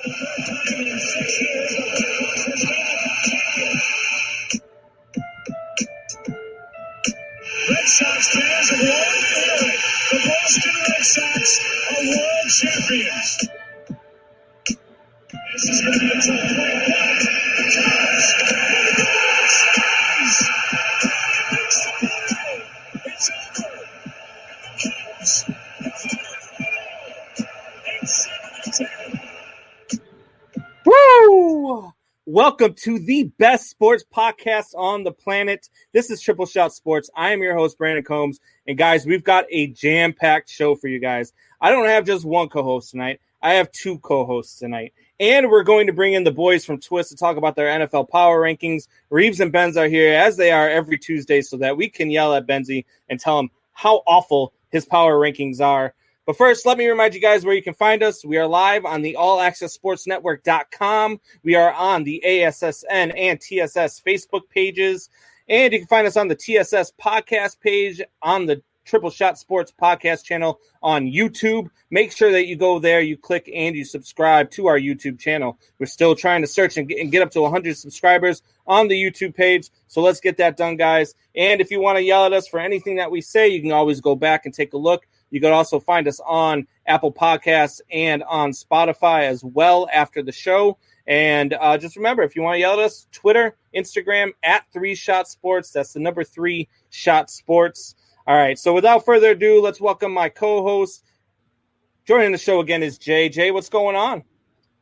Red Sox fans have long been hearing the Boston Red Sox are world champions. This is going to be a tough play. It's over. Woo! Welcome to the best sports podcast on the planet. This is Triple Shot Sports. I am your host, Brandon Combs. And guys, we've got a jam-packed show for you guys. I don't have just one co-host tonight. I have two co-hosts tonight. And we're going to bring in the boys from Twist to talk about their NFL power rankings. Reeves and Benz are here, as they are every Tuesday, so that we can yell at Benzie and tell him how awful his power rankings are. But first, let me remind you guys where you can find us. We are live on the allaccesssportsnetwork.com. We are on the ASSN and TSS Facebook pages. And you can find us on the TSS podcast page on the Triple Shot Sports podcast channel on YouTube. Make sure that you go there, you click, and you subscribe to our YouTube channel. We're still trying to search and get up to 100 subscribers on the YouTube page. So let's get that done, guys. And if you want to yell at us for anything that we say, you can always go back and take a look. You can also find us on Apple Podcasts and on Spotify as well after the show. And just remember, if you want to yell at us, Twitter, Instagram, at 3Shot Sports. That's the number 3 Shot Sports. All right, so without further ado, let's welcome my co-host. Joining the show again is Jay. Jay, what's going on?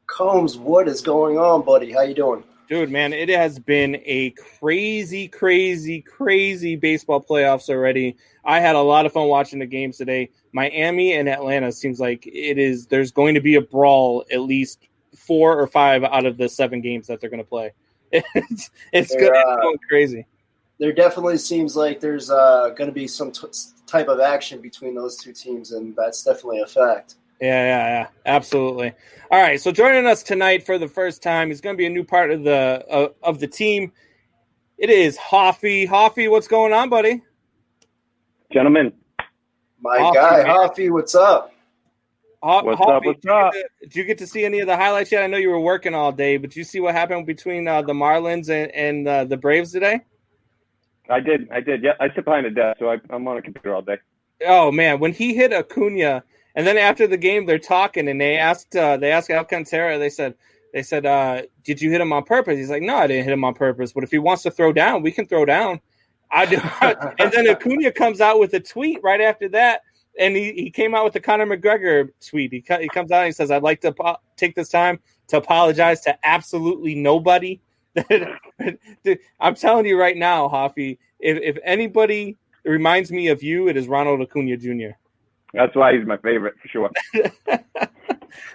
Combs, what is going on, buddy? How you doing? Dude, man, it has been a crazy baseball playoffs already. I had a lot of fun watching the games today. Miami and Atlanta seems like there's going to be a brawl at least 4 or 5 out of the 7 games that they're going to play. It's going crazy. There definitely seems like there's going to be some type of action between those two teams, and that's definitely a fact. Yeah, absolutely. All right, so joining us tonight for the first time, he's going to be a new part of the team. It is Hoffy. Hoffy, what's going on, buddy? Gentlemen. My guy, Hoffy, what's up? What's up? Did you get to see any of the highlights yet? I know you were working all day, but did you see what happened between the Marlins and the Braves today? I did. Yeah, I sit behind a desk, so I'm on a computer all day. Oh, man, when he hit Acuna, and then after the game, they're talking, and they asked Alcantara, they said, did you hit him on purpose? He's like, no, I didn't hit him on purpose. But if he wants to throw down, we can throw down. I do. And then Acuna comes out with a tweet right after that, and he came out with the Conor McGregor tweet. He comes out and he says, I'd like to take this time to apologize to absolutely nobody. Dude, I'm telling you right now, Hoffy, if anybody reminds me of you, it is Ronald Acuna Jr. That's why he's my favorite, for sure.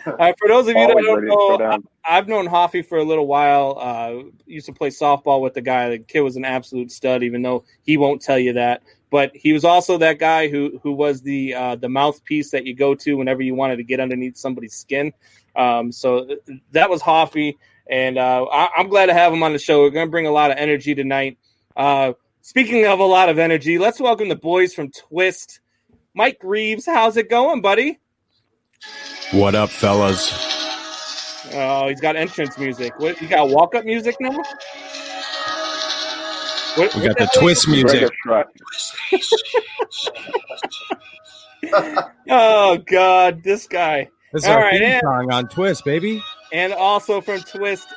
For those of you that don't know, I've known Hoffy for a little while. Used to play softball with the guy. The kid was an absolute stud, even though he won't tell you that. But he was also that guy who was the mouthpiece that you go to whenever you wanted to get underneath somebody's skin. So that was Hoffy, and I'm glad to have him on the show. We're going to bring a lot of energy tonight. Speaking of a lot of energy, let's welcome the boys from Twist. Mike Reeves, how's it going, buddy? What up, fellas? Oh, he's got entrance music. What? You got walk-up music now? We got the Twist music. Oh, God, this guy. This is our theme song on Twist, baby. And also from Twist,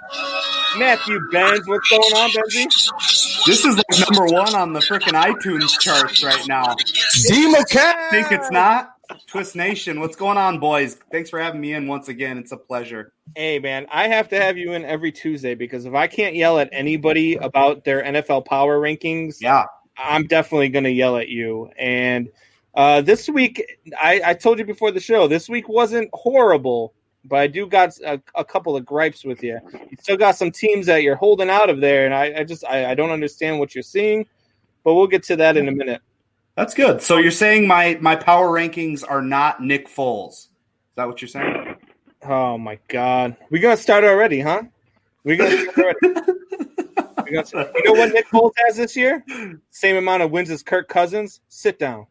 Matthew Benz. What's going on, Benzie? This is like number 1 on the freaking iTunes charts right now. D-McCann! Think it's not? Twist Nation, what's going on, boys? Thanks for having me in once again. It's a pleasure. Hey, man, I have to have you in every Tuesday because if I can't yell at anybody about their NFL power rankings, I'm definitely going to yell at you. And this week, I told you before the show, this week wasn't horrible, but I do got a couple of gripes with you. You still got some teams that you're holding out of there, and I don't understand what you're seeing, but we'll get to that in a minute. That's good. So you're saying my power rankings are not Nick Foles. Is that what you're saying? Oh, my God. We're going to start already, huh? We're going to start already. You know what Nick Foles has this year? Same amount of wins as Kirk Cousins. Sit down.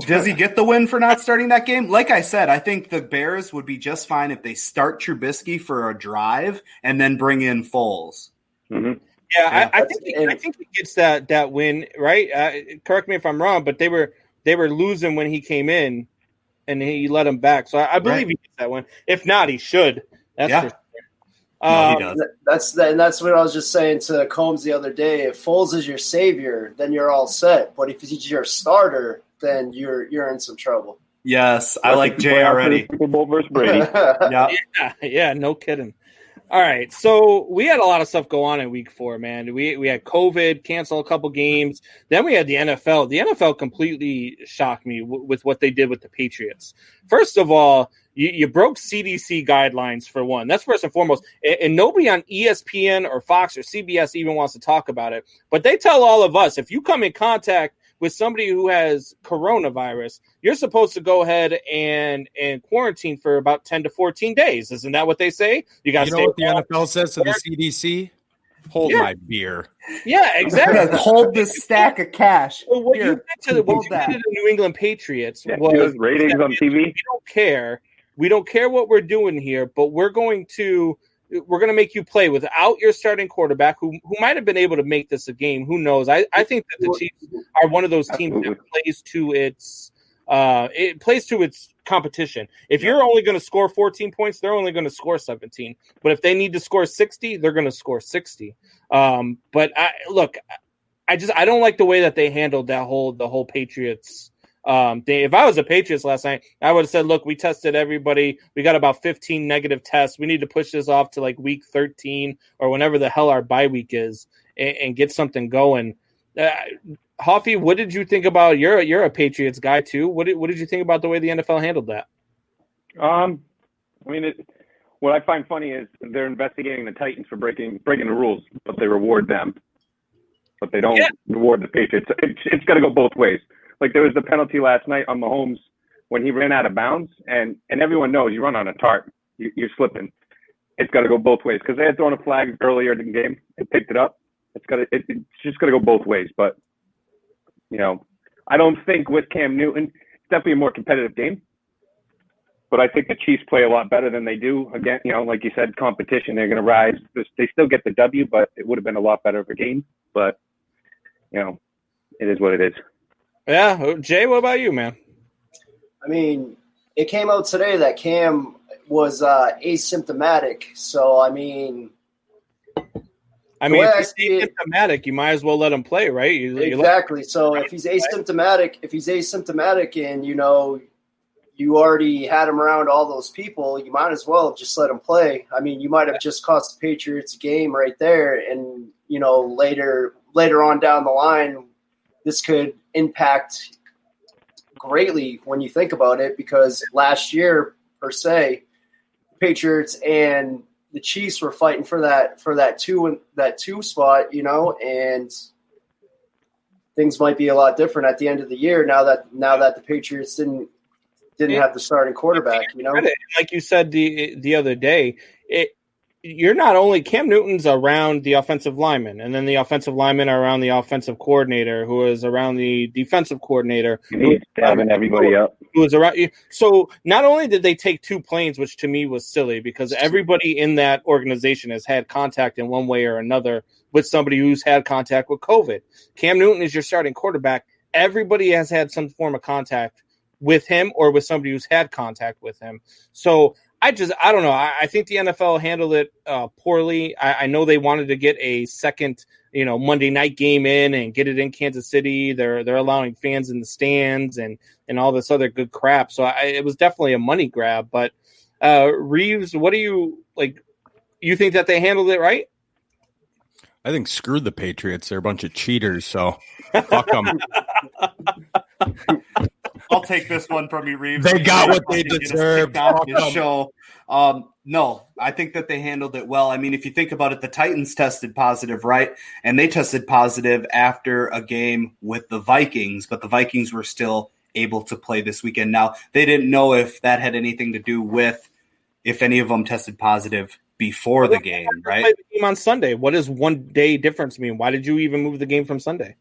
Does he get the win for not starting that game? Like I said, I think the Bears would be just fine if they start Trubisky for a drive and then bring in Foles. Mm-hmm. Yeah, I think he gets that win, right? Correct me if I'm wrong, but they were losing when he came in, and he let him back. So I believe he gets that win. If not, he should. That's for sure. No, he does. That's what I was just saying to Combs the other day. If Foles is your savior, then you're all set. But if he's your starter, then you're in some trouble. Yes, I like Jay already. Super Bowl versus Brady. Yeah, no kidding. All right, so we had a lot of stuff go on in week 4, man. We had COVID, cancel a couple games. Then we had the NFL. The NFL completely shocked me with what they did with the Patriots. First of all, you broke CDC guidelines for one. That's first and foremost. And nobody on ESPN or Fox or CBS even wants to talk about it. But they tell all of us, if you come in contact with somebody who has coronavirus, you're supposed to go ahead and quarantine for about 10 to 14 days. Isn't that what they say? You know what the NFL says to the CDC? Hold my beer. Yeah, exactly. Hold this stack of cash. Well, what you did to the New England Patriots was ratings on TV. We don't care. We don't care what we're doing here, but we're going to make you play without your starting quarterback, who might have been able to make this a game. Who knows? I think that the Chiefs are one of those teams that plays to its competition. If you're only going to score 14 points, they're only going to score 17. But if they need to score 60, they're going to score 60. But I don't like the way that they handled the whole Patriots. If I was a Patriots last night, I would have said, look, we tested everybody. We got about 15 negative tests. We need to push this off to like week 13 or whenever the hell our bye week is and get something going. Hoffy, what did you think about? You're a Patriots guy too. What did you think about the way the NFL handled that? What I find funny is they're investigating the Titans for breaking the rules, but they reward them. But they don't reward the Patriots. It's got to go both ways. Like there was the penalty last night on Mahomes when he ran out of bounds, and everyone knows you run on a tarp, you're slipping. It's got to go both ways because they had thrown a flag earlier in the game and picked it up. It's just got to go both ways. But I don't think with Cam Newton, it's definitely a more competitive game. But I think the Chiefs play a lot better than they do. Again, like you said, competition. They're going to rise. They still get the W, but it would have been a lot better of a game. But it is what it is. Yeah, Jay, what about you, man? I mean, it came out today that Cam was asymptomatic. So, if he's asymptomatic, you might as well let him play, right? Exactly. So if he's asymptomatic, and you already had him around all those people, you might as well just let him play. I mean, you might have just cost the Patriots a game right there, and later on down the line, this could impact greatly when you think about it, because last year per se, Patriots and the Chiefs were fighting for that two spot, and things might be a lot different at the end of the year now that the Patriots didn't have the starting quarterback. Like you said the other day, you're not only Cam Newton's around the offensive lineman, and then the offensive linemen are around the offensive coordinator, who is around the defensive coordinator, who's having everybody up. Who is around you. So not only did they take 2 planes, which to me was silly, because everybody in that organization has had contact in one way or another with somebody who's had contact with COVID. Cam Newton is your starting quarterback. Everybody has had some form of contact with him or with somebody who's had contact with him. So I don't know. I think the NFL handled it poorly. I know they wanted to get a second, Monday night game in and get it in Kansas City. They're allowing fans in the stands and all this other good crap. So it was definitely a money grab. But Reeves, what do you like? You think that they handled it right? I think screw the Patriots. They're a bunch of cheaters. So fuck them. I'll take this one from you, Reeves. They got what they deserved. Show. No, I think that they handled it well. I mean, if you think about it, the Titans tested positive, right? And they tested positive after a game with the Vikings, but the Vikings were still able to play this weekend. Now, they didn't know if that had anything to do with if any of them tested positive before the game, right? Play the game on Sunday. What does 1 day difference mean? Why did you even move the game from Sunday?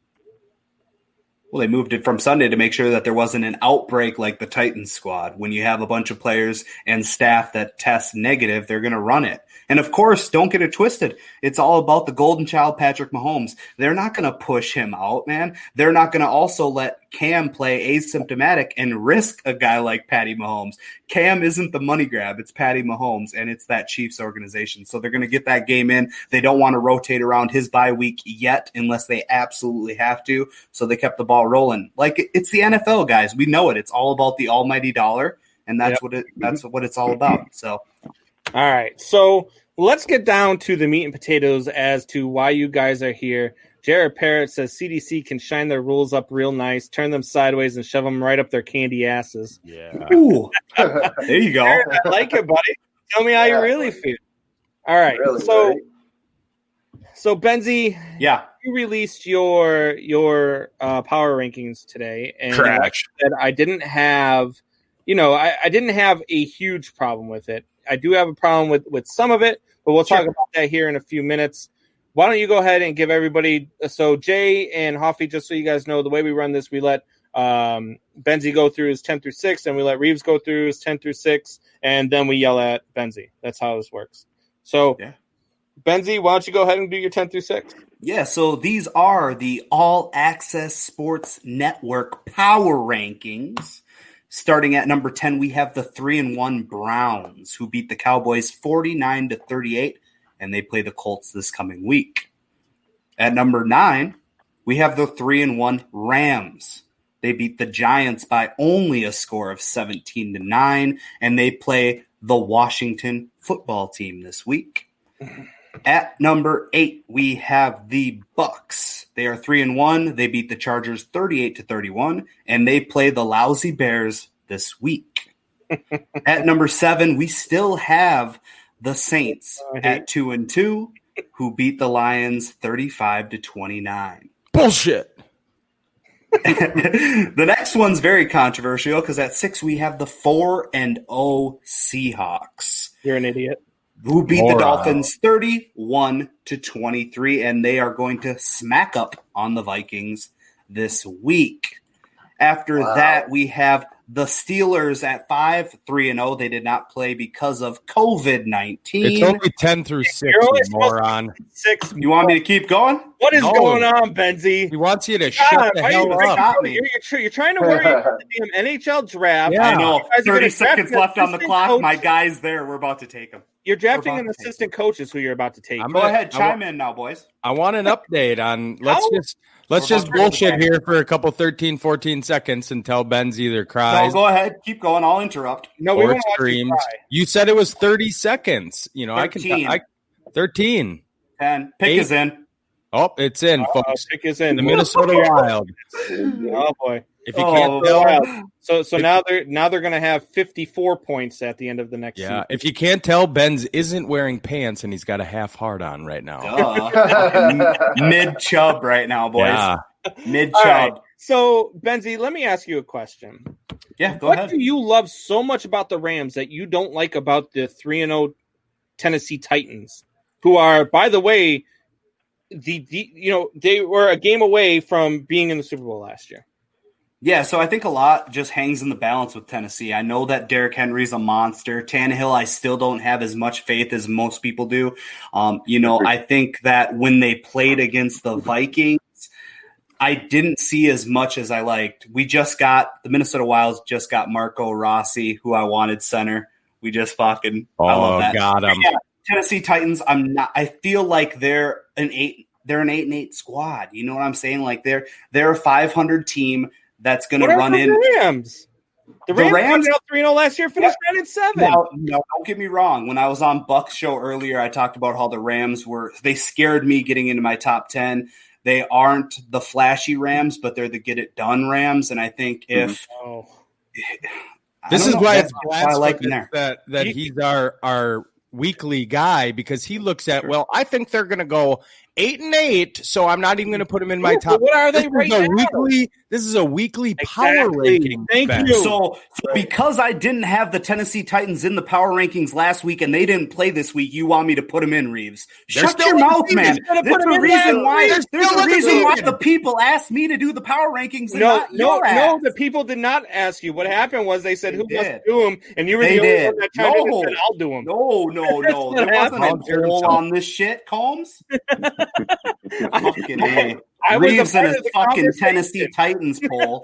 Well, they moved it from Sunday to make sure that there wasn't an outbreak like the Titans squad. When you have a bunch of players and staff that test negative, they're going to run it. And of course, don't get it twisted. It's all about the golden child, Patrick Mahomes. They're not going to push him out, man. They're not going to also let Cam play asymptomatic and risk a guy like Patty Mahomes. Cam isn't the money grab. It's Patty Mahomes, and it's that Chiefs organization. So they're going to get that game in. They don't want to rotate around his bye week yet unless they absolutely have to. So they kept the ball rolling. Like, it's the NFL, guys. We know it. It's all about the almighty dollar, and that's what it's all about. So, all right. So let's get down to the meat and potatoes as to why you guys are here. Jared Parrott says CDC can shine their rules up real nice, turn them sideways, and shove them right up their candy asses. Yeah. Ooh. There you go. Jared, I like it, buddy. Tell me how you really feel. All right. Really, So Benzie, Yeah. you released your power rankings today, and Trash. said I didn't have, I didn't have a huge problem with it. I do have a problem with some of it, but we'll talk about that here in a few minutes. Why don't you go ahead and give everybody – so Jay and Hoffy, just so you guys know, the way we run this, we let Benzie go through his 10 through 6, and we let Reeves go through his 10 through 6, and then we yell at Benzie. That's how this works. So, Benzie, why don't you go ahead and do your 10 through 6? Yeah, so these are the All Access Sports Network power rankings. Starting at number 10, we have the 3-1 Browns, who beat the Cowboys 49-38, and they play the Colts this coming week. At number 9, we have the 3-1 Rams. They beat the Giants by only a score of 17-9, and they play the Washington football team this week. At number 8, we have the Bucks. They are 3-1. They beat the Chargers 38-31, and they play the lousy Bears this week. At number 7, we still have the Saints at 2-2, who beat the Lions 35-29. Bullshit. The next one's very controversial because at 6 we have the 4-0 Seahawks. You're an idiot. Who beat the Dolphins 31-23, and they are going to smack up on the Vikings this week. After that, we have the Steelers at 5-3-0. They did not play because of COVID-19. It's only 10 through 6, you moron. 6. You want me to keep going? What is going on, Benzie? He wants you to shut the hell up. You're trying to worry about the damn NHL draft. Yeah. I know. 30 seconds seconds left on the clock. Coach. My guy's there. We're about to take him. You're drafting an assistant coach is who you're about to take. Go ahead. Chime in now, boys. I want an update on let's just bullshit here for a couple 13, 14 seconds until Ben's either cries. No, go ahead. Keep going. I'll interrupt. No, we or won't screams. watch you cry. You said it was 30 seconds. 13. I can 13. 10. Pick 8. is in. Oh, it's in, folks. Pick is in. The Minnesota Wild. Oh boy. If you can't tell, So now they're going to have 54 points at the end of the next season. if you can't tell, Benz isn't wearing pants and he's got a half heart on right now. Mid chub right now, boys. Yeah. Mid All chub. right. So, Benzie, let me ask you a question. Yeah, go What ahead. do you love so much about the Rams that you don't like about the 3-0 Tennessee Titans, who are, by the way, they were a game away from being in the Super Bowl last year? Yeah, so I think a lot just hangs in the balance with Tennessee. I know that Derrick Henry's a monster. Tannehill, I still don't have as much faith as most people do. I think that when they played against the Vikings, I didn't see as much as I liked. The Minnesota Wilds just got Marco Rossi, who I wanted center. We just I love that. Got him. Yeah, Tennessee Titans, I feel like they're an 8-8 squad. You know what I'm saying? Like they're a 500 team that's going to run in. The Rams. The Rams out 3-0 last year, finished 9-7. No, don't get me wrong. When I was on Buck's show earlier, I talked about how the Rams they scared me getting into my top 10. They aren't the flashy Rams, but they're the get-it-done Rams. And I think this is why it's I like him there. that he's our weekly guy, because he looks at, I think they're going to go 8-8, so I'm not even going to put them in my top. What are they right now? This is a weekly power ranking. Thank Ben. you. So because I didn't have the Tennessee Titans in the power rankings last week and they didn't play this week, you want me to put them in, Reeves? Shut your mouth, man. There's a reason why. There's a reason why the people asked me to do the power rankings. And not your ass. No, the people did not ask you. What happened was they said, "Who wants to do them?" And you were the only one that chimed in and said, "I'll do them." No. There wasn't a poll on this shit, Combs. Fucking A. Reeves and his fucking Tennessee Titans poll.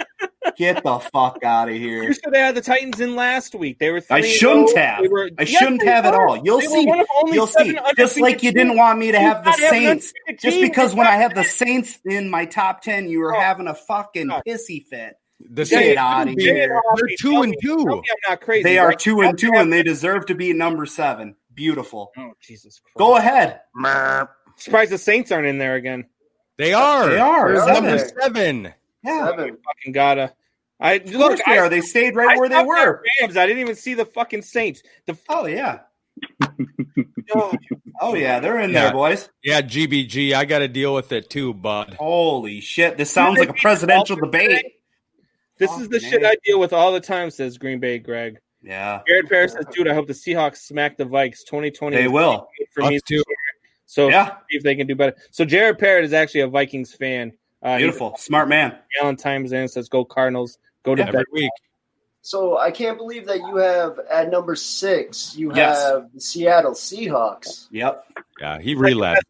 Get the fuck out of here. You should have had the Titans in last week. They were. I shouldn't have. I shouldn't have at all. You'll see. You'll see. Just like you didn't want me to have the Saints. Just because when I had the Saints in my top 10, you were having a fucking pissy fit. Get out of here. They're 2-2. I'm not crazy. They are 2-2, and they deserve to be number 7. Beautiful. Oh, Jesus Christ. Go ahead. Surprised the Saints aren't in there again. They are. They're number 7. Yeah. Fucking gotta. They stayed right where they were. Rams. I didn't even see the fucking Saints. Oh yeah. They're in there, boys. Yeah, GBG. I got to deal with it too, bud. Holy shit! This sounds like a presidential debate. This is the shit I deal with all the time, says Green Bay Greg. Yeah. Jared Parrish says, dude, I hope the Seahawks smack the Vikes 2020. They will. For me too. So see if they can do better. So Jared Parrott is actually a Vikings fan. Beautiful. Smart man. Alan Times in says, go Cardinals. Go to every week. So I can't believe that you have at number 6, you have the Seattle Seahawks. Yep. Yeah, he relapsed.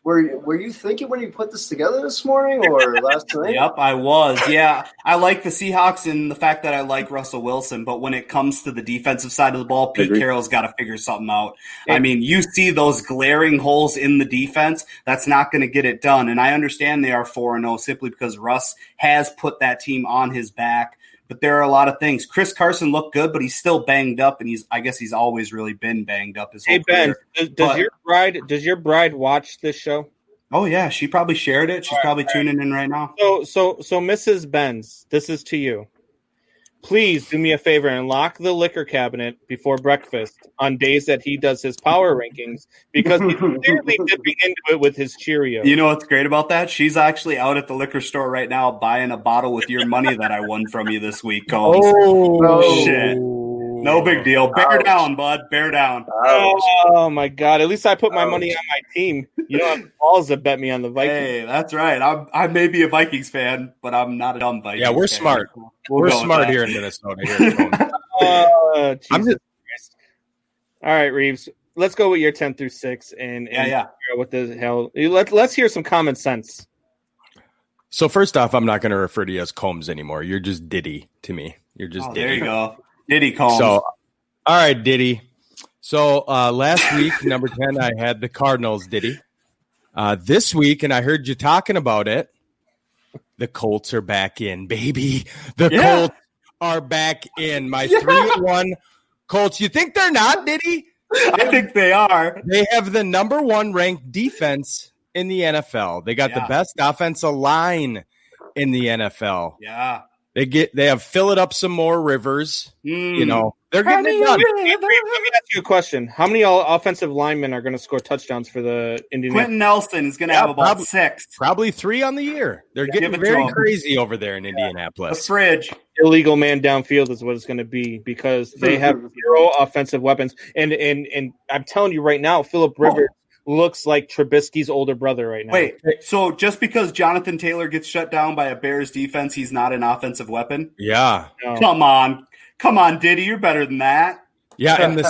Were you thinking when you put this together this morning or last night? Yep, I was. Yeah, I like the Seahawks and the fact that I like Russell Wilson, but when it comes to the defensive side of the ball, Pete Carroll's got to figure something out. I mean, you see those glaring holes in the defense, that's not going to get it done. And I understand they are 4-0 simply because Russ has put that team on his back. But there are a lot of things. Chris Carson looked good, but he's still banged up, and I guess he's always really been banged up his whole career. Ben, does your bride watch this show? Oh yeah, she probably shared it. She's probably tuning in right now. So Mrs. Benz, this is to you. Please do me a favor and lock the liquor cabinet before breakfast on days that he does his power rankings because he's clearly dipping into it with his Cheerios. You know what's great about that? She's actually out at the liquor store right now buying a bottle with your money that I won from you this week, Combs. Oh, shit. No big deal. Bear down, bud. Bear down. Oh, my God. At least I put my money on my team. You don't have balls to bet me on the Vikings. Hey, that's right. I may be a Vikings fan, but I'm not a dumb Vikings fan. Yeah, we're smart. We're smart here in Minnesota. All right, Reeves. Let's go with your 10 through 6. And figure out what the hell. Let's hear some common sense. So first off, I'm not going to refer to you as Combs anymore. You're just Diddy to me. You're just Diddy. There you go. Diddy Combs. So, all right, Diddy. So last week, number 10, I had the Cardinals, Diddy. This week, and I heard you talking about it, the Colts are back in, baby. The Colts are back in. My 3-1 Colts. You think they're not, Diddy? I think they are. They have the number 1 ranked defense in the NFL. They got the best offensive line in the NFL. Yeah. They have fill it up some more Rivers. You know, they're getting it done. Let me ask you a question. How many offensive linemen are going to score touchdowns for the Indianapolis? Quentin Nelson is going to have about 6. Probably 3 on the year. They're getting very crazy over there in Indianapolis. The fridge. Illegal man downfield is what it's going to be because they have 0 offensive weapons. And I'm telling you right now, Phillip Rivers looks like Trubisky's older brother right now. Wait, so just because Jonathan Taylor gets shut down by a Bears defense, he's not an offensive weapon? Yeah. No. Come on, Diddy, you're better than that. Yeah, and the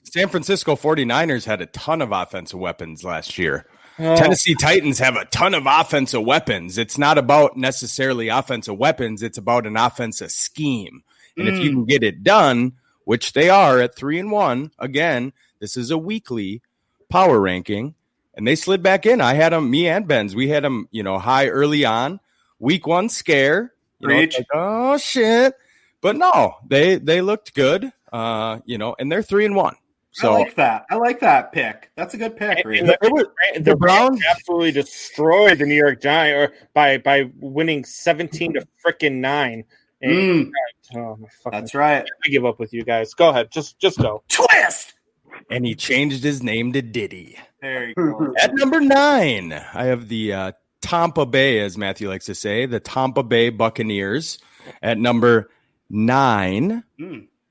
San Francisco 49ers had a ton of offensive weapons last year. Tennessee Titans have a ton of offensive weapons. It's not about necessarily offensive weapons. It's about an offensive scheme. And if you can get it done, which they are at 3-1, again, this is a weekly power ranking, and they slid back in. I had them, me and Benz, we had them, high early on. Week 1 scare. Like, oh, shit. But no, they looked good, and they're 3-1. So I like that pick. That's a good pick. The Browns absolutely destroyed the New York Giants by winning 17-9. That's right. I give up with you guys. Go ahead. Just go. Twist. And he changed his name to Diddy. There you go. At number 9, I have the Tampa Bay, as Matthew likes to say, the Tampa Bay Buccaneers. At number 9,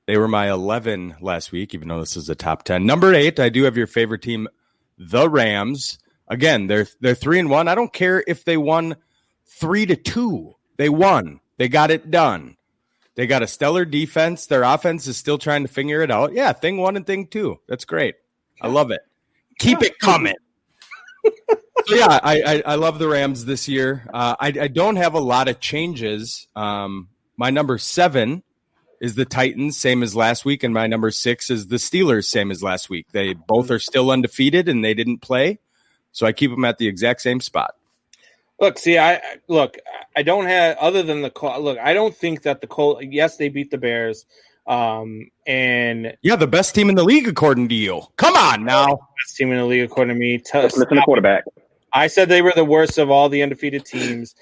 they were my 11 last week, even though this is a top 10. Number 8, I do have your favorite team, the Rams. Again, they're 3-1. I don't care if they won 3-2. They won. They got it done. They got a stellar defense. Their offense is still trying to figure it out. Yeah, thing 1 and thing 2. That's great. I love it. Keep it coming. So yeah, I love the Rams this year. I don't have a lot of changes. My number 7 is the Titans, same as last week, and my number 6 is the Steelers, same as last week. They both are still undefeated, and they didn't play, so I keep them at the exact same spot. Look, see, I don't have other than the Colts. Look, I don't think that the Colts. Yes, they beat the Bears, and yeah, the best team in the league according to you. Come on now, best team in the league according to me. Listen to the quarterback. I said they were the worst of all the undefeated teams.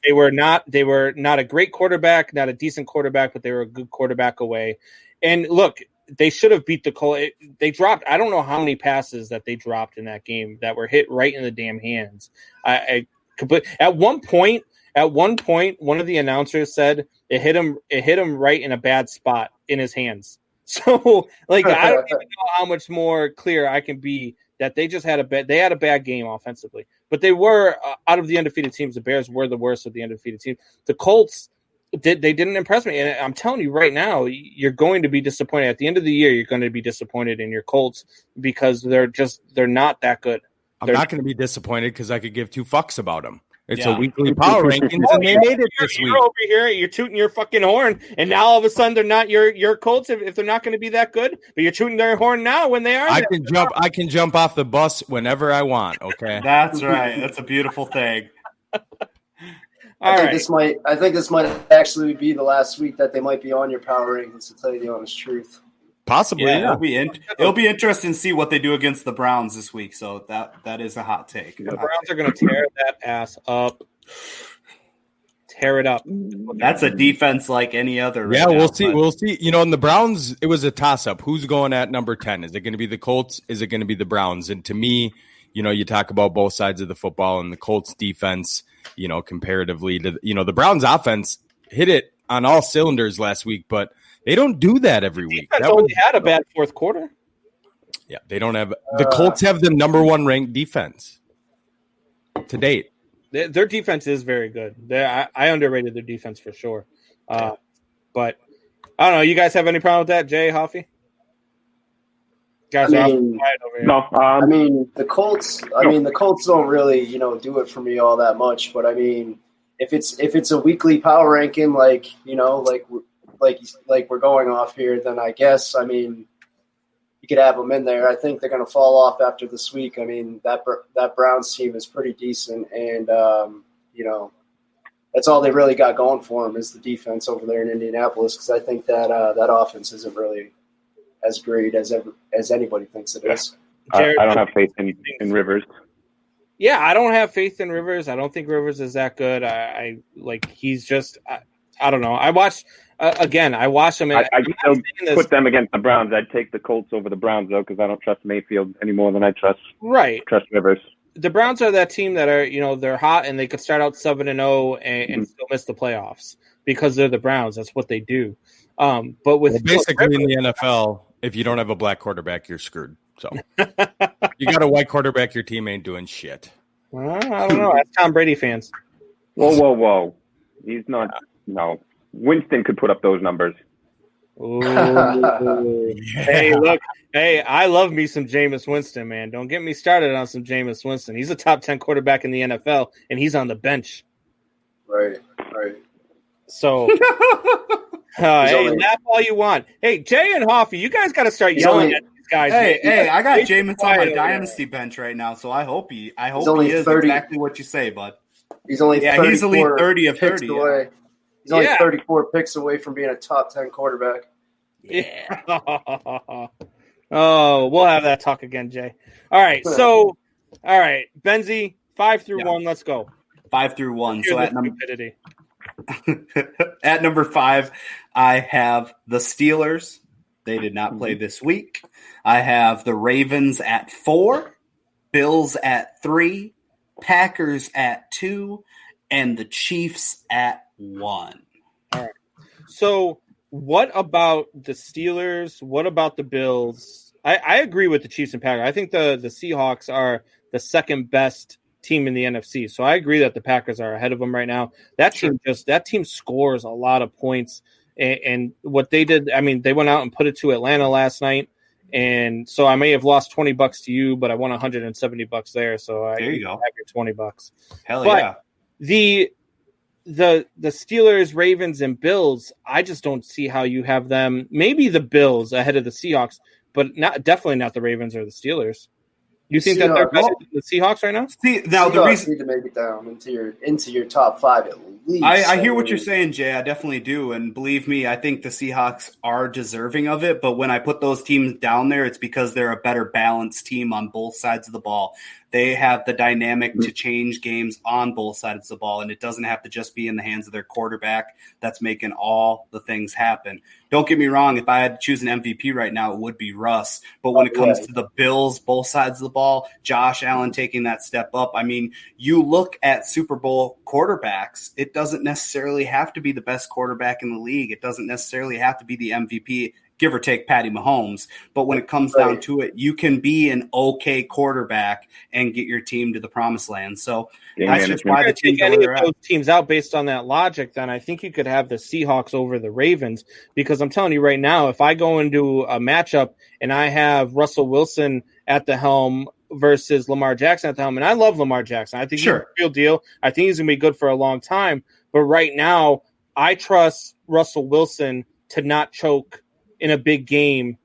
They were not a great quarterback, not a decent quarterback, but they were a good quarterback away. And look, they should have beat the Colts. They dropped. I don't know how many passes that they dropped in that game that were hit right in the damn hands. At one point, one of the announcers said it hit him right in a bad spot in his hands. So, like, I don't even know how much more clear I can be that they just had a bad game offensively. But they were out of the undefeated teams. The Bears were the worst of the undefeated teams. The Colts didn't impress me, and I'm telling you right now, you're going to be disappointed at the end of the year. You're going to be disappointed in your Colts because they're not that good. I'm not going to be disappointed because I could give 2 fucks about them. It's a weekly power rankings, and they made it this week. You're over here, you're tooting your fucking horn, and now all of a sudden they're not your Colts if they're not going to be that good. But you're tooting their horn now when they are. I can jump off the bus whenever I want. Okay, that's right. That's a beautiful thing. I think this might actually be the last week that they might be on your power rankings, to tell you the honest truth. Possibly, yeah. It'll be interesting to see what they do against the Browns this week. So that is a hot take. The Browns are going to tear that ass up. Tear it up. That's a defense like any other. Right now, we'll see. We'll see. You know, in the Browns, it was a toss-up. Who's going at number 10? Is it going to be the Colts? Is it going to be the Browns? And to me, you know, you talk about both sides of the football, and the Colts defense, you know, comparatively to, you know, the Browns offense hit it on all cylinders last week, but they don't do that every week. That only had a bad fourth quarter. Yeah, they don't have – the Colts have the number 1 ranked defense to date. Their defense is very good. I underrated their defense for sure. But I don't know. You guys have any problem with that, Jay, Hoffy? Guys, I mean, the Colts don't really, you know, do it for me all that much. But I mean, if it's a weekly power ranking, like, you know, like we're going off here, then I guess, I mean, you could have them in there. I think they're going to fall off after this week. I mean, that Browns team is pretty decent, and you know, that's all they really got going for them is the defense over there in Indianapolis, because I think that that offense isn't really as great as anybody thinks it is. I don't have faith in Rivers. Yeah, I don't have faith in Rivers. I don't think Rivers is that good. He's just I don't know. I watched him. I still put them against the Browns. I'd take the Colts over the Browns, though, because I don't trust Mayfield any more than I trust Rivers. The Browns are that team that are, you know, they're hot and they could start out 7-0 and still miss the playoffs because they're the Browns. That's what they do. But with basically in the NFL, if you don't have a black quarterback, you're screwed. So you got a white quarterback, your team ain't doing shit. I don't know. That's Tom Brady fans. Whoa. He's not. No. Winston could put up those numbers. Hey, look. Hey, I love me some Jameis Winston, man. Don't get me started on some Jameis Winston. He's a top 10 quarterback in the NFL, and he's on the bench. Right. So, hey, laugh all you want. Hey, Jay and Hoffy, you guys got to start yelling at these guys. Hey, I got Jameis on my dynasty bench right now, so I hope he is 30, exactly what you say, bud. He's only he's elite 30 of 30 away. He's only 34 picks away from being a top 10 quarterback. Yeah. Oh, we'll have that talk again, Jay. All right. So, Benzie, 5 through 1. Let's go. 5 through 1. So at number 5, I have the Steelers. They did not play this week. I have the Ravens at 4. Bills at 3, Packers at 2, and the Chiefs at 1. All right. So what about the Steelers? What about the Bills? I agree with the Chiefs and Packers. I think the Seahawks are the second best team in the NFC. So I agree that the Packers are ahead of them right now. That team scores a lot of points. And what they did, I mean, they went out and put it to Atlanta last night. And so I may have lost $20 to you, but I won $170 there. So there you go. Have your $20. Hell but yeah. The Steelers, Ravens, and Bills, I just don't see how you have them. Maybe the Bills ahead of the Seahawks, but definitely not the Ravens or the Steelers. You think that they're better than the Seahawks right now? See, now Seahawks the reason need to make it down into your top 5 at least. I hear what you're saying, Jay. I definitely do, and believe me, I think the Seahawks are deserving of it. But when I put those teams down there, it's because they're a better balanced team on both sides of the ball. They have the dynamic to change games on both sides of the ball, and it doesn't have to just be in the hands of their quarterback that's making all the things happen. Don't get me wrong. If I had to choose an MVP right now, it would be Russ. But when it comes to the Bills, both sides of the ball, Josh Allen taking that step up, I mean, you look at Super Bowl quarterbacks, it doesn't necessarily have to be the best quarterback in the league. It doesn't necessarily have to be the MVP, give or take Patty Mahomes. But when it comes down to it, you can be an okay quarterback and get your team to the promised land. So that's just why the team any of those teams out based on that logic, then I think you could have the Seahawks over the Ravens, because I'm telling you right now, if I go into a matchup and I have Russell Wilson at the helm versus Lamar Jackson at the helm, and I love Lamar Jackson. I think he's a real deal. I think he's going to be good for a long time. But right now, I trust Russell Wilson to not choke in a big game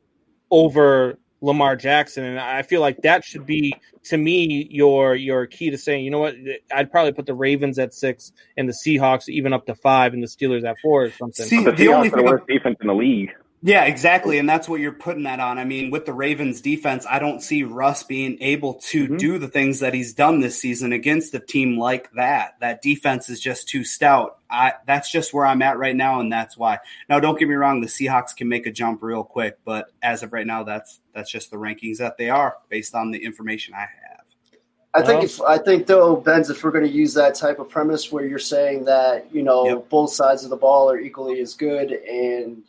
over Lamar Jackson. And I feel like that should be, to me, your key to saying, you know what, I'd probably put the Ravens at 6 and the Seahawks even up to 5 and the Steelers at 4 or something. See, the only thing, the worst defense in the league. Yeah, exactly. And that's what you're putting that on. I mean, with the Ravens defense, I don't see Russ being able to do the things that he's done this season against a team like that. That defense is just too stout. That's just where I'm at right now, and that's why. Now, don't get me wrong, the Seahawks can make a jump real quick, but as of right now, that's just the rankings that they are based on the information I have. I think though, Benz, if we're going to use that type of premise where you're saying that, both sides of the ball are equally as good, and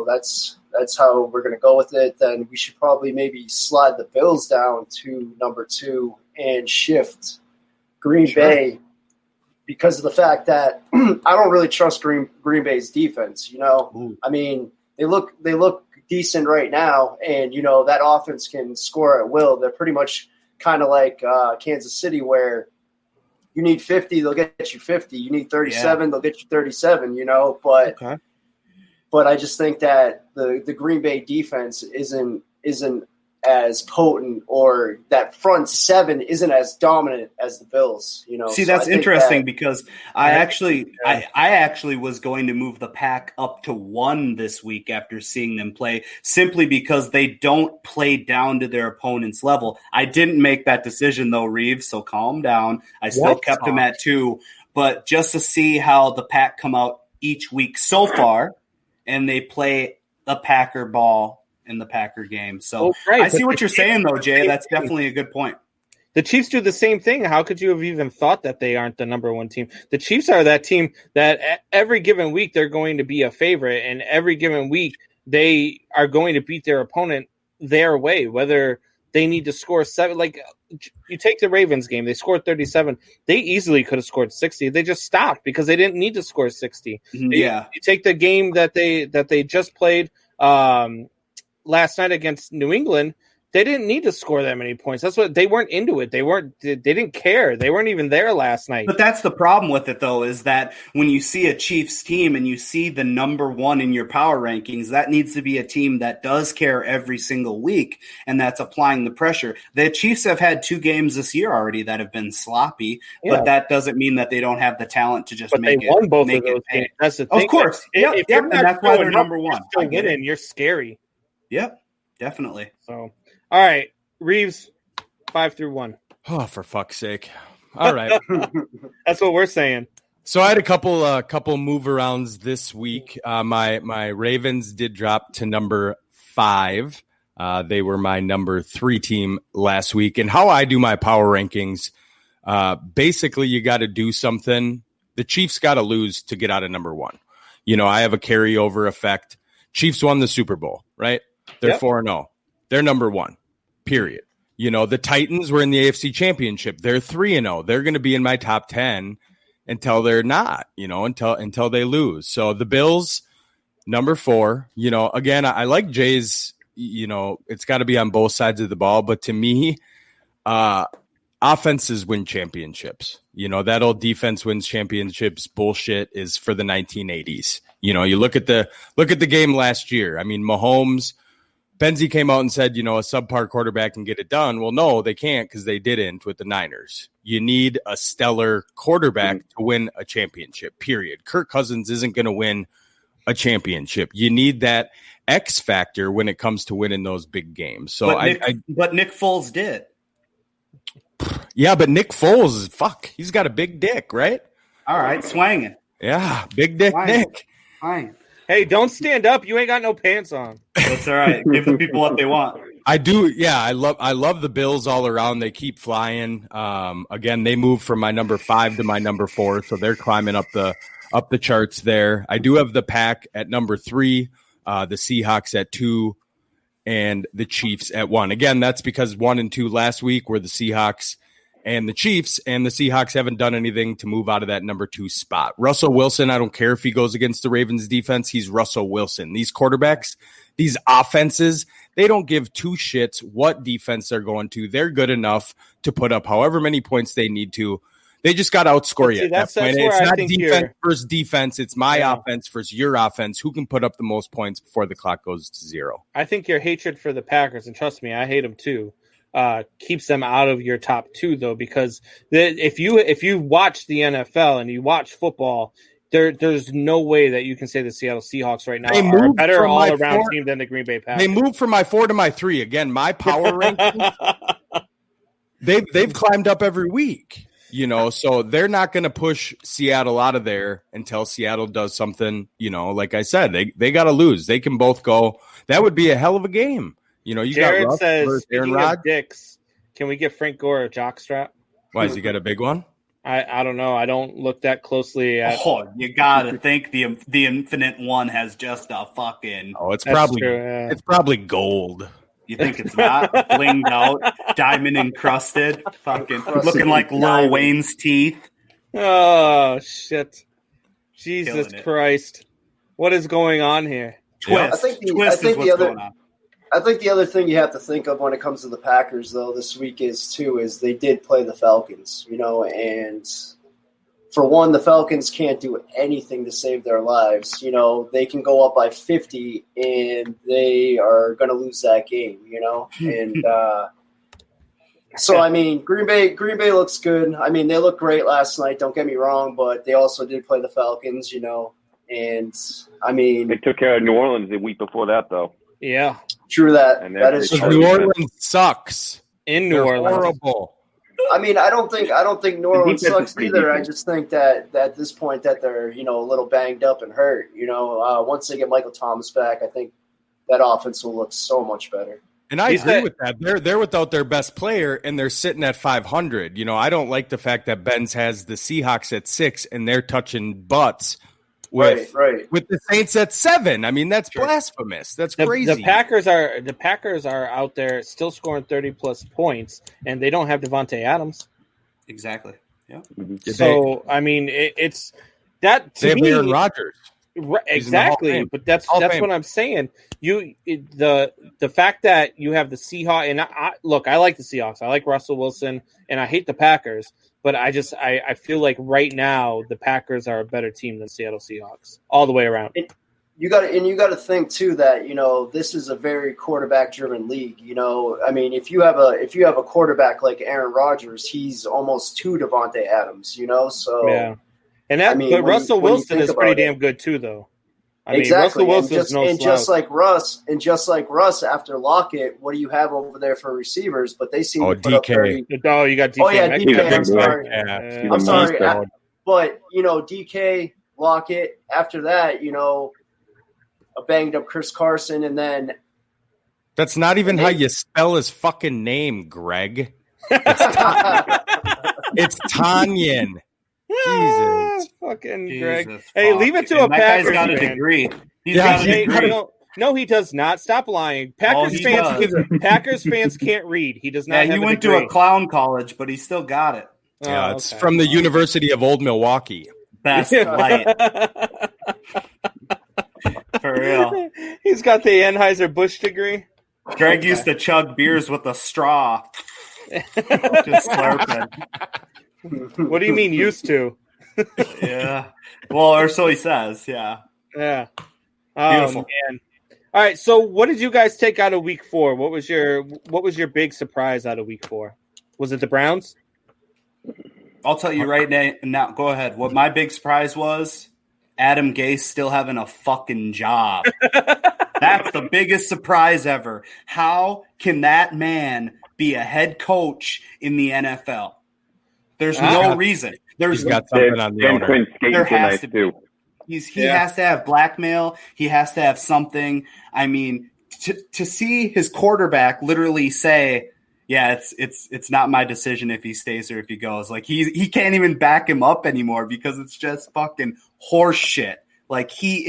that's how we're going to go with it, then we should probably maybe slide the Bills down to number 2 and shift Green Bay, because of the fact that I don't really trust Green Bay's defense. I mean, they look decent right now, and that offense can score at will. They're pretty much kind of like Kansas City, where you need 50, they'll get you 50. You need 37, they'll get you 37. But I just think that the Green Bay defense isn't as potent, or that front 7 isn't as dominant as the Bills. See, that's interesting, because I actually was going to move the Pack up to 1 this week after seeing them play, simply because they don't play down to their opponent's level. I didn't make that decision though, Reeves, so calm down. I still kept them at 2, but just to see how the Pack come out each week so far, and they play the Packer ball in the Packer game. So I see what you're saying, though, Jay. That's definitely a good point. The Chiefs do the same thing. How could you have even thought that they aren't the number 1 team? The Chiefs are that team that every given week they're going to be a favorite, and every given week they are going to beat their opponent their way, whether they need to score 7. Like, you take the Ravens game, they scored 37. They easily could have scored 60. They just stopped because they didn't need to score 60. Yeah. You take the game that they just played last night against New England. They didn't need to score that many points. That's what they weren't into it. They didn't care. They weren't even there last night. But that's the problem with it, though, is that when you see a Chiefs team and you see the number 1 in your power rankings, that needs to be a team that does care every single week, and that's applying the pressure. The Chiefs have had 2 games this year already that have been sloppy, but that doesn't mean that they don't have the talent to just make it. They won both of those games. That's the thing. Of course. If and that's why they're number 1. You're still winning. You're scary. Yep, definitely. So. All right, Reeves, 5 through 1. Oh, for fuck's sake! All right, that's what we're saying. So I had a couple move arounds this week. My Ravens did drop to number 5. They were my number 3 team last week. And how I do my power rankings, basically you got to do something. The Chiefs got to lose to get out of number 1. I have a carryover effect. Chiefs won the Super Bowl, right? They're 4-0. They're number 1, period. The Titans were in the AFC Championship. They're 3-0. They're going to be in my top 10 until they're not, until they lose. So the Bills, number 4, again, I like Jay's, it's got to be on both sides of the ball. But to me, offenses win championships. That old defense wins championships bullshit is for the 1980s. You look at the game last year. I mean, Mahomes, Benz came out and said, a subpar quarterback can get it done. Well, no, they can't because they didn't with the Niners. You need a stellar quarterback to win a championship, period. Kirk Cousins isn't going to win a championship. You need that X factor when it comes to winning those big games. So but Nick Foles did. Yeah, but Nick Foles, he's got a big dick, right? All right, swanging. Yeah, big dick Nick. Fine. Hey, don't stand up. You ain't got no pants on. That's all right. Give the people what they want. I do. Yeah, I love the Bills all around. They keep flying. Again, they moved from my number 5 to my number 4, so they're climbing up the charts there. I do have the Pack at number 3, the Seahawks at 2, and the Chiefs at 1. Again, that's because 1 and 2 last week were the Seahawks and the Chiefs, and the Seahawks haven't done anything to move out of that number 2 spot. Russell Wilson, I don't care if he goes against the Ravens defense. He's Russell Wilson. These quarterbacks, these offenses, they don't give 2 shits what defense they're going to. They're good enough to put up however many points they need to. They just got to outscore you at that point. It's not defense versus defense. It's my offense versus your offense. Who can put up the most points before the clock goes to 0? I think your hatred for the Packers, and trust me, I hate them too, keeps them out of your top 2, though, because if you watch the NFL and you watch football, there's no way that you can say the Seattle Seahawks right now are a better all-around team than the Green Bay Packers. They moved from my 4 to my 3. Again, my power ranking, they've climbed up every week. So they're not going to push Seattle out of there until Seattle does something, like I said, they got to lose. They can both go. That would be a hell of a game. You Jared got Russ says, Aaron Rodgers. Dicks, can we get Frank Gore a jockstrap? Why, has he got a big one? I don't know. I don't look that closely at. Oh, you gotta think the Infinite One has just a fucking. Oh, it's probably gold. You think it's not blinged out, diamond encrusted, fucking looking like Lil Wayne's teeth? Oh shit! Jesus Christ! What is going on here? Twist. I think the other thing you have to think of when it comes to the Packers, though, this week is they did play the Falcons, and for one, the Falcons can't do anything to save their lives. They can go up by 50 and they are going to lose that game, and so, I mean, Green Bay looks good. I mean, they looked great last night, don't get me wrong, but they also did play the Falcons, and I mean. They took care of New Orleans the week before that, though. Yeah. True that. That is true. New Orleans sucks. New Orleans. Horrible. I mean, I don't think New Orleans sucks either. I just think that at this point that they're, a little banged up and hurt. Once they get Michael Thomas back, I think that offense will look so much better. And I agree with that. They're without their best player, and they're sitting at 500. I don't like the fact that Benz has the Seahawks at 6, and they're touching butts with the Saints at 7. I mean, that's blasphemous. That's crazy. The Packers are out there still scoring 30-plus points, and they don't have Devontae Adams. Exactly. Yeah. So, I mean, it's that to me. They have Aaron Rodgers. Exactly, but that's what I'm saying. The fact that you have the Seahawks, and I like the Seahawks. I like Russell Wilson, and I hate the Packers. But I feel like right now the Packers are a better team than Seattle Seahawks all the way around. You got to think too that this is a very quarterback driven league. I mean, if you have a quarterback like Aaron Rodgers, he's almost 2 Devontae Adams. So yeah. But Russell Wilson is pretty damn good too, though. I mean, exactly. Russell Wilson's just like Russ, after Lockett, what do you have over there for receivers? But they seem to put up 30. Oh, you got DK. Oh yeah, DK. I'm sorry. Yeah. But DK, Lockett. After that, a banged up Chris Carson, and then That's not even how you spell his fucking name, Greg. It's Tanyan. Jesus. Fucking Jesus, Greg. fuck. Hey, leave it to And a that Packers guy's got a fan. degree. He's Yeah, got a Hey, degree. no, he does not. Stop lying. Packers fans can't read. He does not Yeah, have he a went degree. to a clown college, but he still got it. Yeah, it's from the University of Old Milwaukee. Best light. For real. He's got the Anheuser-Busch degree. Greg used to chug beers with a straw. Just slurping. What do you mean used to? Yeah. Well, or so he says. Yeah. Yeah. Oh, Beautiful. man. All right. So, what did you guys take out of Week 4? What was your big surprise out of Week 4? Was it the Browns? I'll tell you right now. Go ahead. What my big surprise was, Adam Gase still having a fucking job. That's the biggest surprise ever. How can that man be a head coach in the NFL? There's no reason. He's got something on the owner. There has to be. He has to have blackmail. He has to have something. I mean, to see his quarterback literally say, "Yeah, it's not my decision if he stays or if he goes." Like he can't even back him up anymore because it's just fucking horse shit. Like he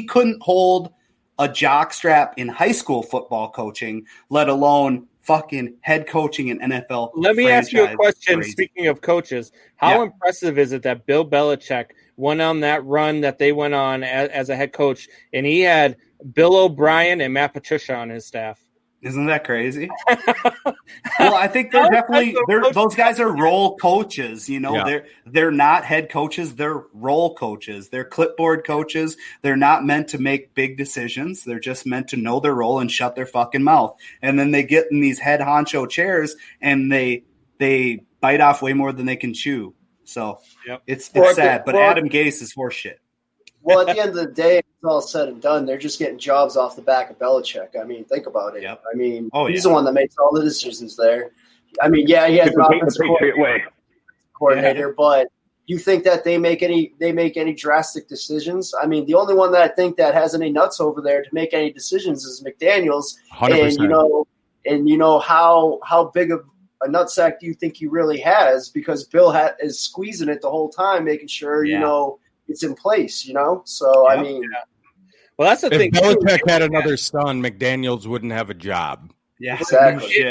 couldn't hold a jockstrap in high school football coaching, let alone fucking head coaching in NFL. Let me ask you a question. Crazy. Speaking of coaches, how impressive is it that Bill Belichick went on that run that they went on as a head coach, and he had Bill O'Brien and Matt Patricia on his staff? Isn't that crazy? Well, I think they're definitely those guys are role coaches. You know, they're not head coaches; they're role coaches. They're clipboard coaches. They're not meant to make big decisions. They're just meant to know their role and shut their fucking mouth. And then they get in these head honcho chairs and they bite off way more than they can chew. So it's sad. But Adam Gase is horseshit. Well, at the end of the day, it's all said and done. They're just getting jobs off the back of Belichick. I mean, think about it. Yep. I mean, he's the one that makes all the decisions there. I mean, yeah, he has an offensive coordinator, but you think that they make any drastic decisions? I mean, the only one that I think that has any nuts over there to make any decisions is McDaniels. 100%. And you know how big of a nutsack do you think he really has? Because Bill is squeezing it the whole time, making sure it's in place, So, I mean. Well, that's the thing. If Belichick had another son, McDaniels wouldn't have a job. Yeah, exactly.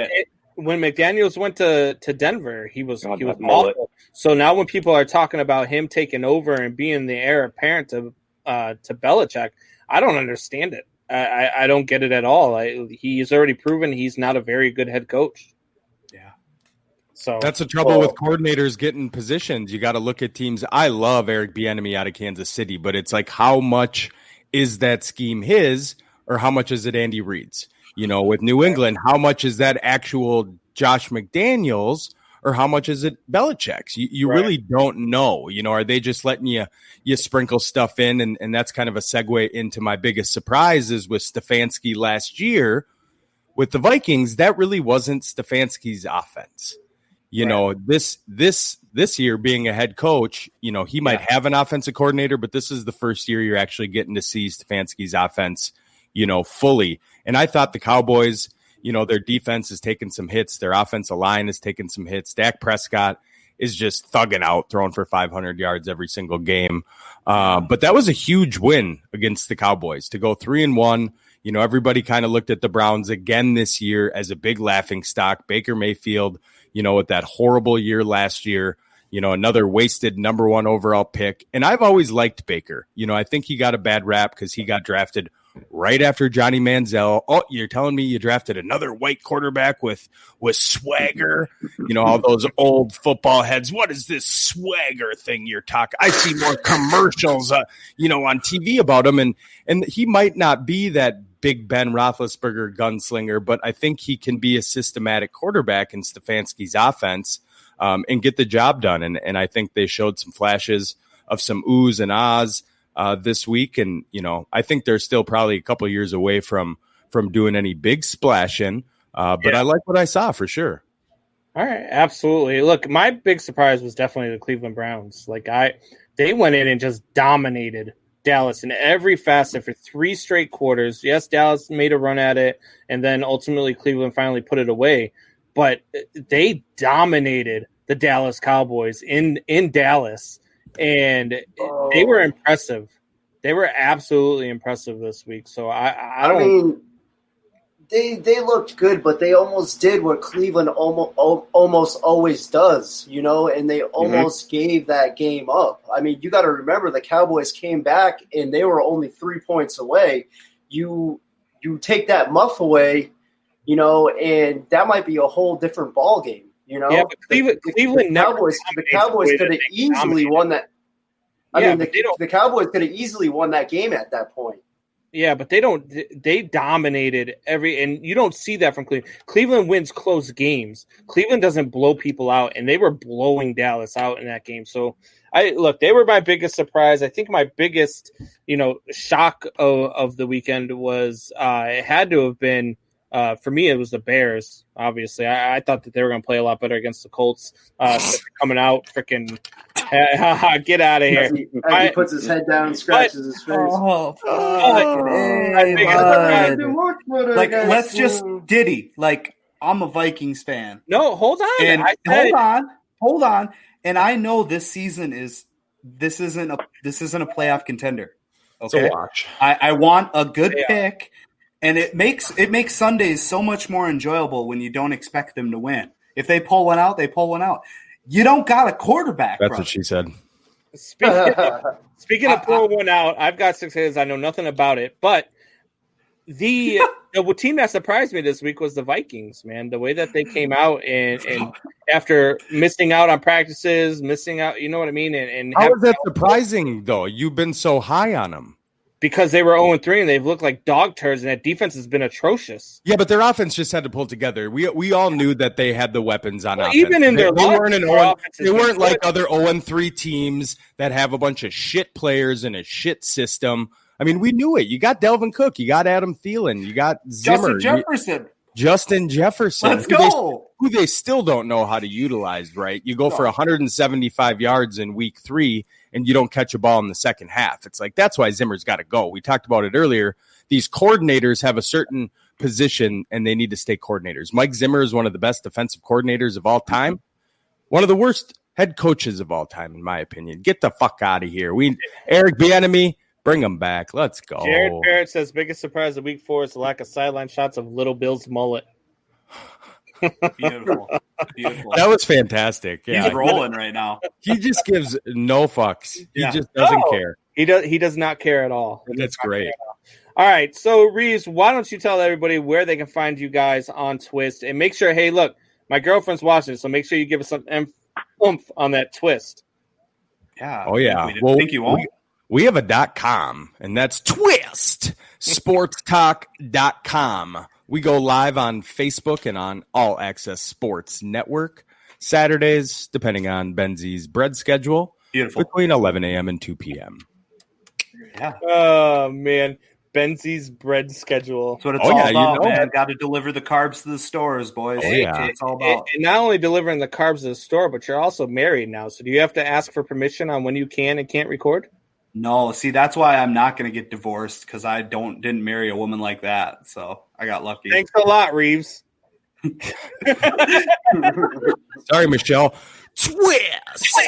When McDaniels went to Denver, he was awful. So now when people are talking about him taking over and being the heir apparent to Belichick, I don't understand it. I don't get it at all. He's already proven he's not a very good head coach. So that's the trouble with coordinators getting positions. You got to look at teams. I love Eric Bieniemy out of Kansas City, but it's like, how much is that scheme his, or how much is it Andy Reid's? With New England, how much is that actual Josh McDaniels, or how much is it Belichick's? You really don't know. Are they just letting you sprinkle stuff in? And that's kind of a segue into my biggest surprises with Stefanski last year with the Vikings. That really wasn't Stefanski's offense. This year being a head coach, he might have an offensive coordinator, but this is the first year you're actually getting to see Stefanski's offense, fully. And I thought the Cowboys, their defense is taking some hits. Their offensive line is taking some hits. Dak Prescott is just thugging out, throwing for 500 yards every single game. But that was a huge win against the Cowboys to go 3-1. Everybody kind of looked at the Browns again this year as a big laughing stock. Baker Mayfield, with that horrible year last year, another wasted number 1 overall pick. And I've always liked Baker. I think he got a bad rap because he got drafted right after Johnny Manziel. Oh, you're telling me you drafted another white quarterback with swagger? All those old football heads. What is this swagger thing you're talking? I see more commercials, on TV about him. And he might not be that Big Ben Roethlisberger gunslinger, but I think he can be a systematic quarterback in Stefanski's offense and get the job done. And I think they showed some flashes of some oohs and ahs this week. And, I think they're still probably a couple of years away from doing any big splashing. But I like what I saw for sure. All right. Absolutely. Look, my big surprise was definitely the Cleveland Browns. They went in and just dominated Dallas in every facet for 3 straight quarters. Yes, Dallas made a run at it, and then ultimately Cleveland finally put it away. But they dominated the Dallas Cowboys in Dallas, and they were impressive. They were absolutely impressive this week. So I don't. They looked good, but they almost did what Cleveland almost always does, and they almost gave that game up. I mean, you got to remember the Cowboys came back and they were only 3 points away. You take that muff away, and that might be a whole different ball game. Yeah, but Cleveland the Cowboys could have easily won that. The Cowboys could have easily won that game at that point. Yeah, but they dominated and you don't see that from Cleveland. Cleveland wins close games. Cleveland doesn't blow people out, and they were blowing Dallas out in that game. So they were my biggest surprise. I think my biggest, shock of the weekend was it had to have been for me, it was the Bears. Obviously, I thought that they were going to play a lot better against the Colts. Coming out, freaking get out of here! He puts his head down and scratches his face. Let's just Diddy. I'm a Vikings fan. No, hold on. And hold on. And I know this season this isn't a playoff contender. Okay, so watch. I want a good pick. And it makes Sundays so much more enjoyable when you don't expect them to win. If they pull one out, they pull one out. You don't got a quarterback. That's what she said. Speaking of pulling one out, I've got 6 hits. I know nothing about it, but the team that surprised me this week was the Vikings. Man, the way that they came out and after missing out on practices, missing out, you know what I mean? And how is that surprising though? You've been so high on them. Because they were 0-3 and they've looked like dog turds, and that defense has been atrocious. Yeah, but their offense just had to pull together. We all knew that they had the weapons on offense. Even in their they weren't like other 0-3 teams that have a bunch of shit players and a shit system. I mean, we knew it. You got Delvin Cook, you got Adam Thielen, you got Zimmer, Justin Jefferson. Let's go. Who they still don't know how to utilize, right? You go for 175 yards in week 3 and you don't catch a ball in the second half. It's like, that's why Zimmer's got to go. We talked about it earlier. These coordinators have a certain position and they need to stay coordinators. Mike Zimmer is one of the best defensive coordinators of all time. One of the worst head coaches of all time, in my opinion. Get the fuck out of here. Eric Bieniemy, bring him back. Let's go. Jared Barrett says biggest surprise of week 4 is the lack of sideline shots of Little Bill's mullet. Beautiful. That was fantastic. Yeah. He's rolling right now. He just gives no fucks. He just doesn't care. He does not care at all. That's great. All right. So, Reeves, why don't you tell everybody where they can find you guys on Twist, and make sure, hey, look, my girlfriend's watching, so make sure you give us some oomph on that Twist. Yeah. Oh, yeah. Think you won't? We have a .com, and that's twistsportstalk.com. We go live on Facebook and on All Access Sports Network Saturdays, depending on Benz's bread schedule. Beautiful. Between 11 a.m. and 2 p.m. Yeah. Oh, man. Benz's bread schedule. That's what it's all about, man. Got to deliver the carbs to the stores, boys. Oh, yeah. That's what it's all about. And not only delivering the carbs to the store, but you're also married now. So do you have to ask for permission on when you can and can't record? No, see, that's why I'm not going to get divorced, because I didn't marry a woman like that. So I got lucky. Thanks a lot, Reeves. Sorry, Michelle. Twist.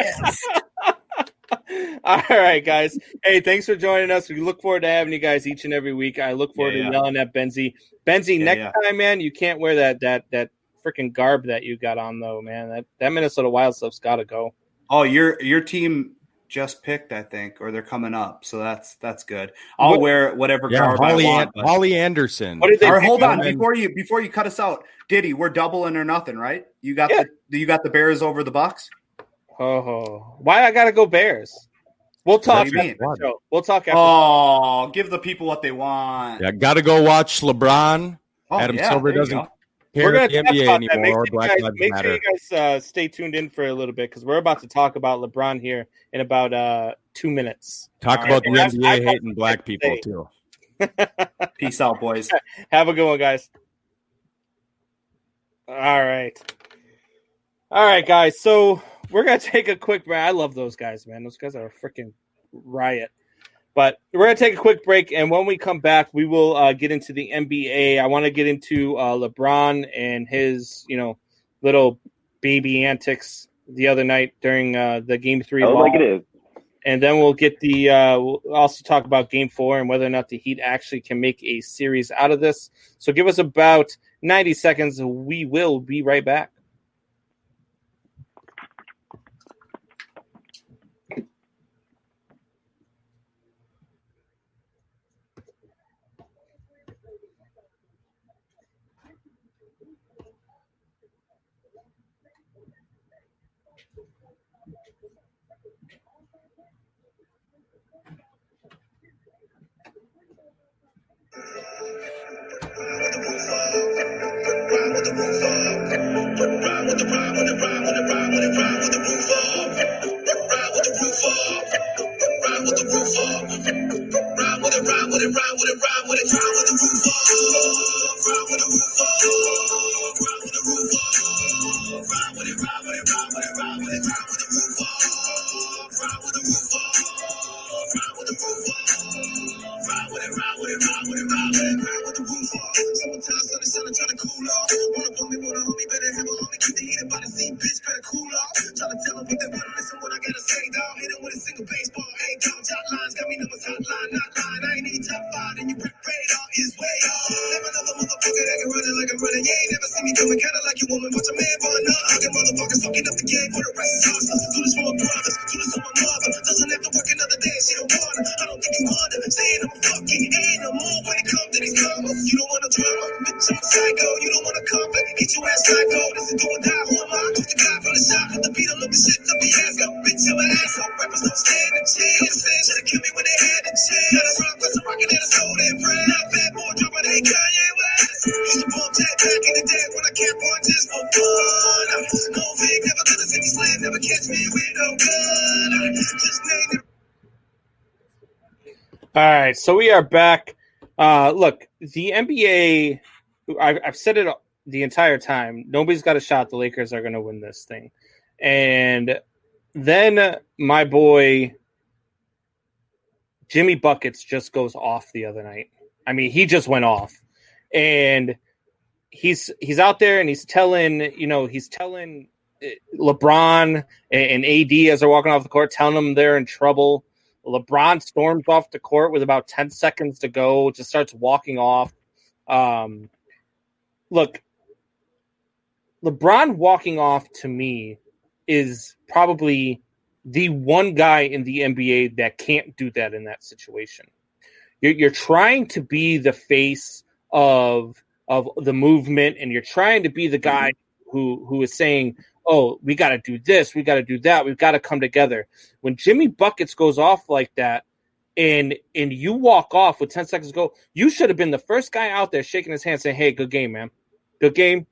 All right, guys. Hey, thanks for joining us. We look forward to having you guys each and every week. I look forward to yelling at Benzie. Next time, man, you can't wear that freaking garb that you got on, though, man. That Minnesota Wild stuff's got to go. Oh, your team just picked, I think, or they're coming up, so that's good. I'll wear whatever garb I want. Holly Anderson. Hold on, before you cut us out, Diddy, we're doubling or nothing, right? You got the Bears over the Bucks. Oh, why I gotta go Bears? We'll talk. We'll talk after. Oh, give the people what they want. Yeah, gotta go watch LeBron. Adam Silver doesn't. We're going to talk about that. Make sure you guys stay tuned in for a little bit, because we're about to talk about LeBron here in about 2 minutes. Talk about the NBA hating black people, too. Peace out, boys. Have a good one, guys. All right, guys. So we're going to take a quick break. I love those guys, man. Those guys are a freaking riot. But we're going to take a quick break, and when we come back, we will get into the NBA. I want to get into LeBron and his, little baby antics the other night during the Game 3 Oh, ball. like it is. And then we'll get we'll also talk about Game 4 and whether or not the Heat actually can make a series out of this. So give us about 90 seconds. We will be right back. All right, so we are back. Look, the NBA, I've said it the entire time. Nobody's got a shot. The Lakers are going to win this thing. And then my boy Jimmy Buckets just goes off the other night. I mean, he just went off. And he's out there and he's telling LeBron and AD as they're walking off the court, telling them they're in trouble. LeBron storms off the court with about 10 seconds to go, just starts walking off. Look, LeBron walking off to me is probably the one guy in the NBA that can't do that in that situation. You're trying to be the face of the movement, and you're trying to be the guy who is saying, oh, we got to do this, we got to do that, we've got to come together. When Jimmy Buckets goes off like that and you walk off with 10 seconds to go, you should have been the first guy out there shaking his hand saying, hey, good game, man. Good game.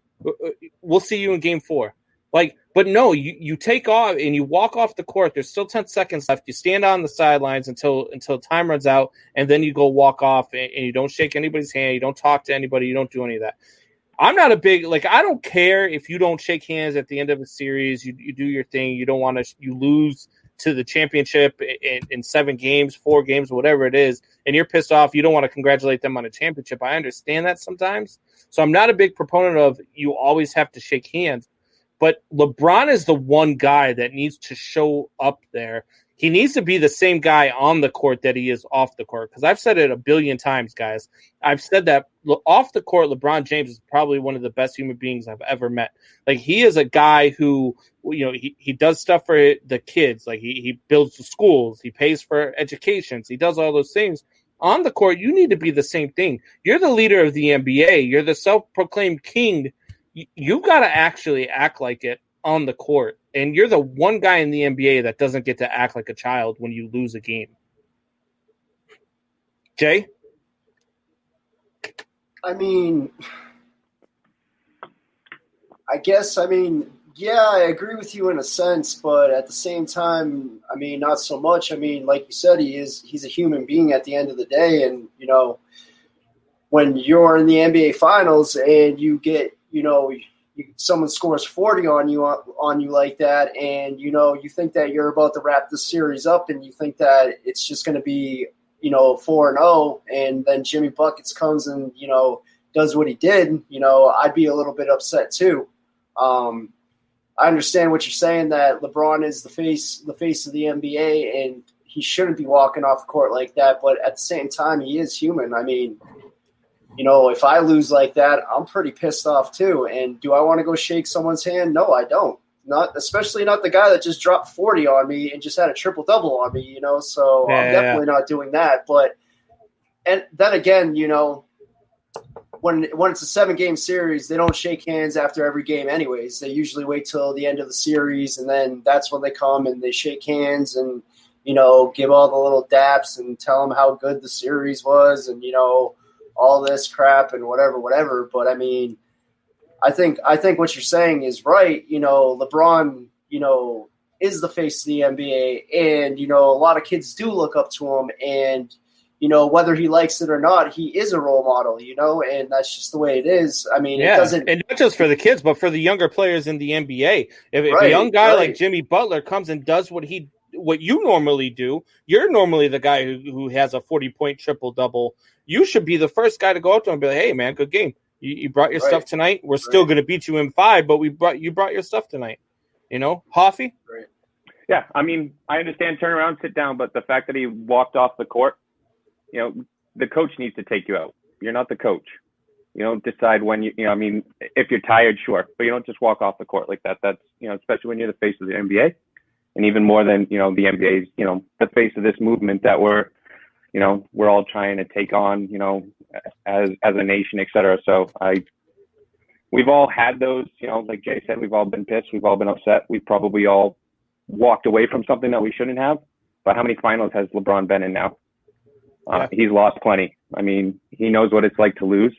We'll see you in Game 4. But no, you take off and you walk off the court. There's still 10 seconds left. You stand on the sidelines until time runs out, and then you go walk off and you don't shake anybody's hand. You don't talk to anybody. You don't do any of that. I'm not a big, I don't care if you don't shake hands at the end of a series. You do your thing. You don't want to, you lose to the championship in 7 games, 4 games, whatever it is, and you're pissed off. You don't want to congratulate them on a championship. I understand that sometimes. So I'm not a big proponent of you always have to shake hands. But LeBron is the one guy that needs to show up there. He needs to be the same guy on the court that he is off the court. Because I've said it a billion times, guys. I've said that off the court, LeBron James is probably one of the best human beings I've ever met. He is a guy who, he does stuff for the kids. He builds the schools. He pays for educations. He does all those things. On the court, you need to be the same thing. You're the leader of the NBA. You're the self-proclaimed king. You got to actually act like it on the court. And you're the one guy in the NBA that doesn't get to act like a child when you lose a game. Jay? I mean, yeah, I agree with you in a sense, but at the same time, not so much. Like you said, he's a human being at the end of the day. And, when you're in the NBA finals and you get, someone scores 40 on you like that, and you think that you're about to wrap this series up, and you think that it's just going to be 4-0, and then Jimmy Buckets comes and, does what he did, I'd be a little bit upset too. I understand what you're saying, that LeBron is the face of the NBA, and he shouldn't be walking off the court like that. But at the same time, he is human. I mean, if I lose like that, I'm pretty pissed off too. And do I want to go shake someone's hand? No, I don't. Especially not the guy that just dropped 40 on me and just had a triple-double on me, So I'm definitely not doing that. And then again, when it's a 7-game series, they don't shake hands after every game anyways. They usually wait till the end of the series, and then that's when they come and they shake hands and, give all the little daps and tell them how good the series was and, all this crap and whatever. But, I mean, I think what you're saying is right. LeBron, is the face of the NBA, and, a lot of kids do look up to him, and, whether he likes it or not, he is a role model, and that's just the way it is. I mean, it doesn't. And not just for the kids, but for the younger players in the NBA. If a young guy like Jimmy Butler comes and does what you normally do, you're normally the guy who has a 40-point triple-double. You should be the first guy to go up to him and be like, hey, man, good game. You brought your stuff tonight. We're still going to beat you in 5, but you brought your stuff tonight. Hoffy? Right. Yeah, I mean, I understand turn around, sit down, but the fact that he walked off the court, the coach needs to take you out. You're not the coach. You don't decide when if you're tired, sure, but you don't just walk off the court like that. That's, especially when you're the face of the NBA, and even more than, the NBA's, the face of this movement that we're all trying to take on, as a nation, et cetera. So we've all had those, like Jay said, we've all been pissed. We've all been upset. We've probably all walked away from something that we shouldn't have. But how many finals has LeBron been in now? He's lost plenty. I mean, he knows what it's like to lose.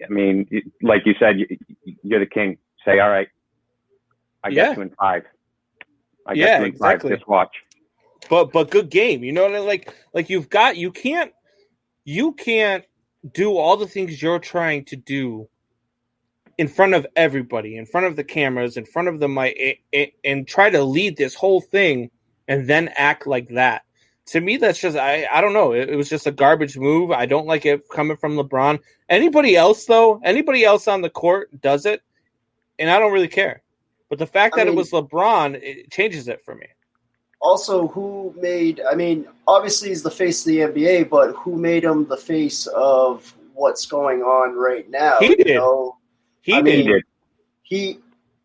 I mean, like you said, you're the king. Say, all right, I get you in 5. I get you in 5. Just watch. But good game. Like you can't do all the things you're trying to do in front of everybody, in front of the cameras, in front of the mic, and try to lead this whole thing and then act like that. To me, that's just, I don't know. It was just a garbage move. I don't like it coming from LeBron. Anybody else on the court does it, and I don't really care. But the fact that it was LeBron, it changes it for me. Also, obviously he's the face of the NBA, but who made him the face of what's going on right now? He did. He did. He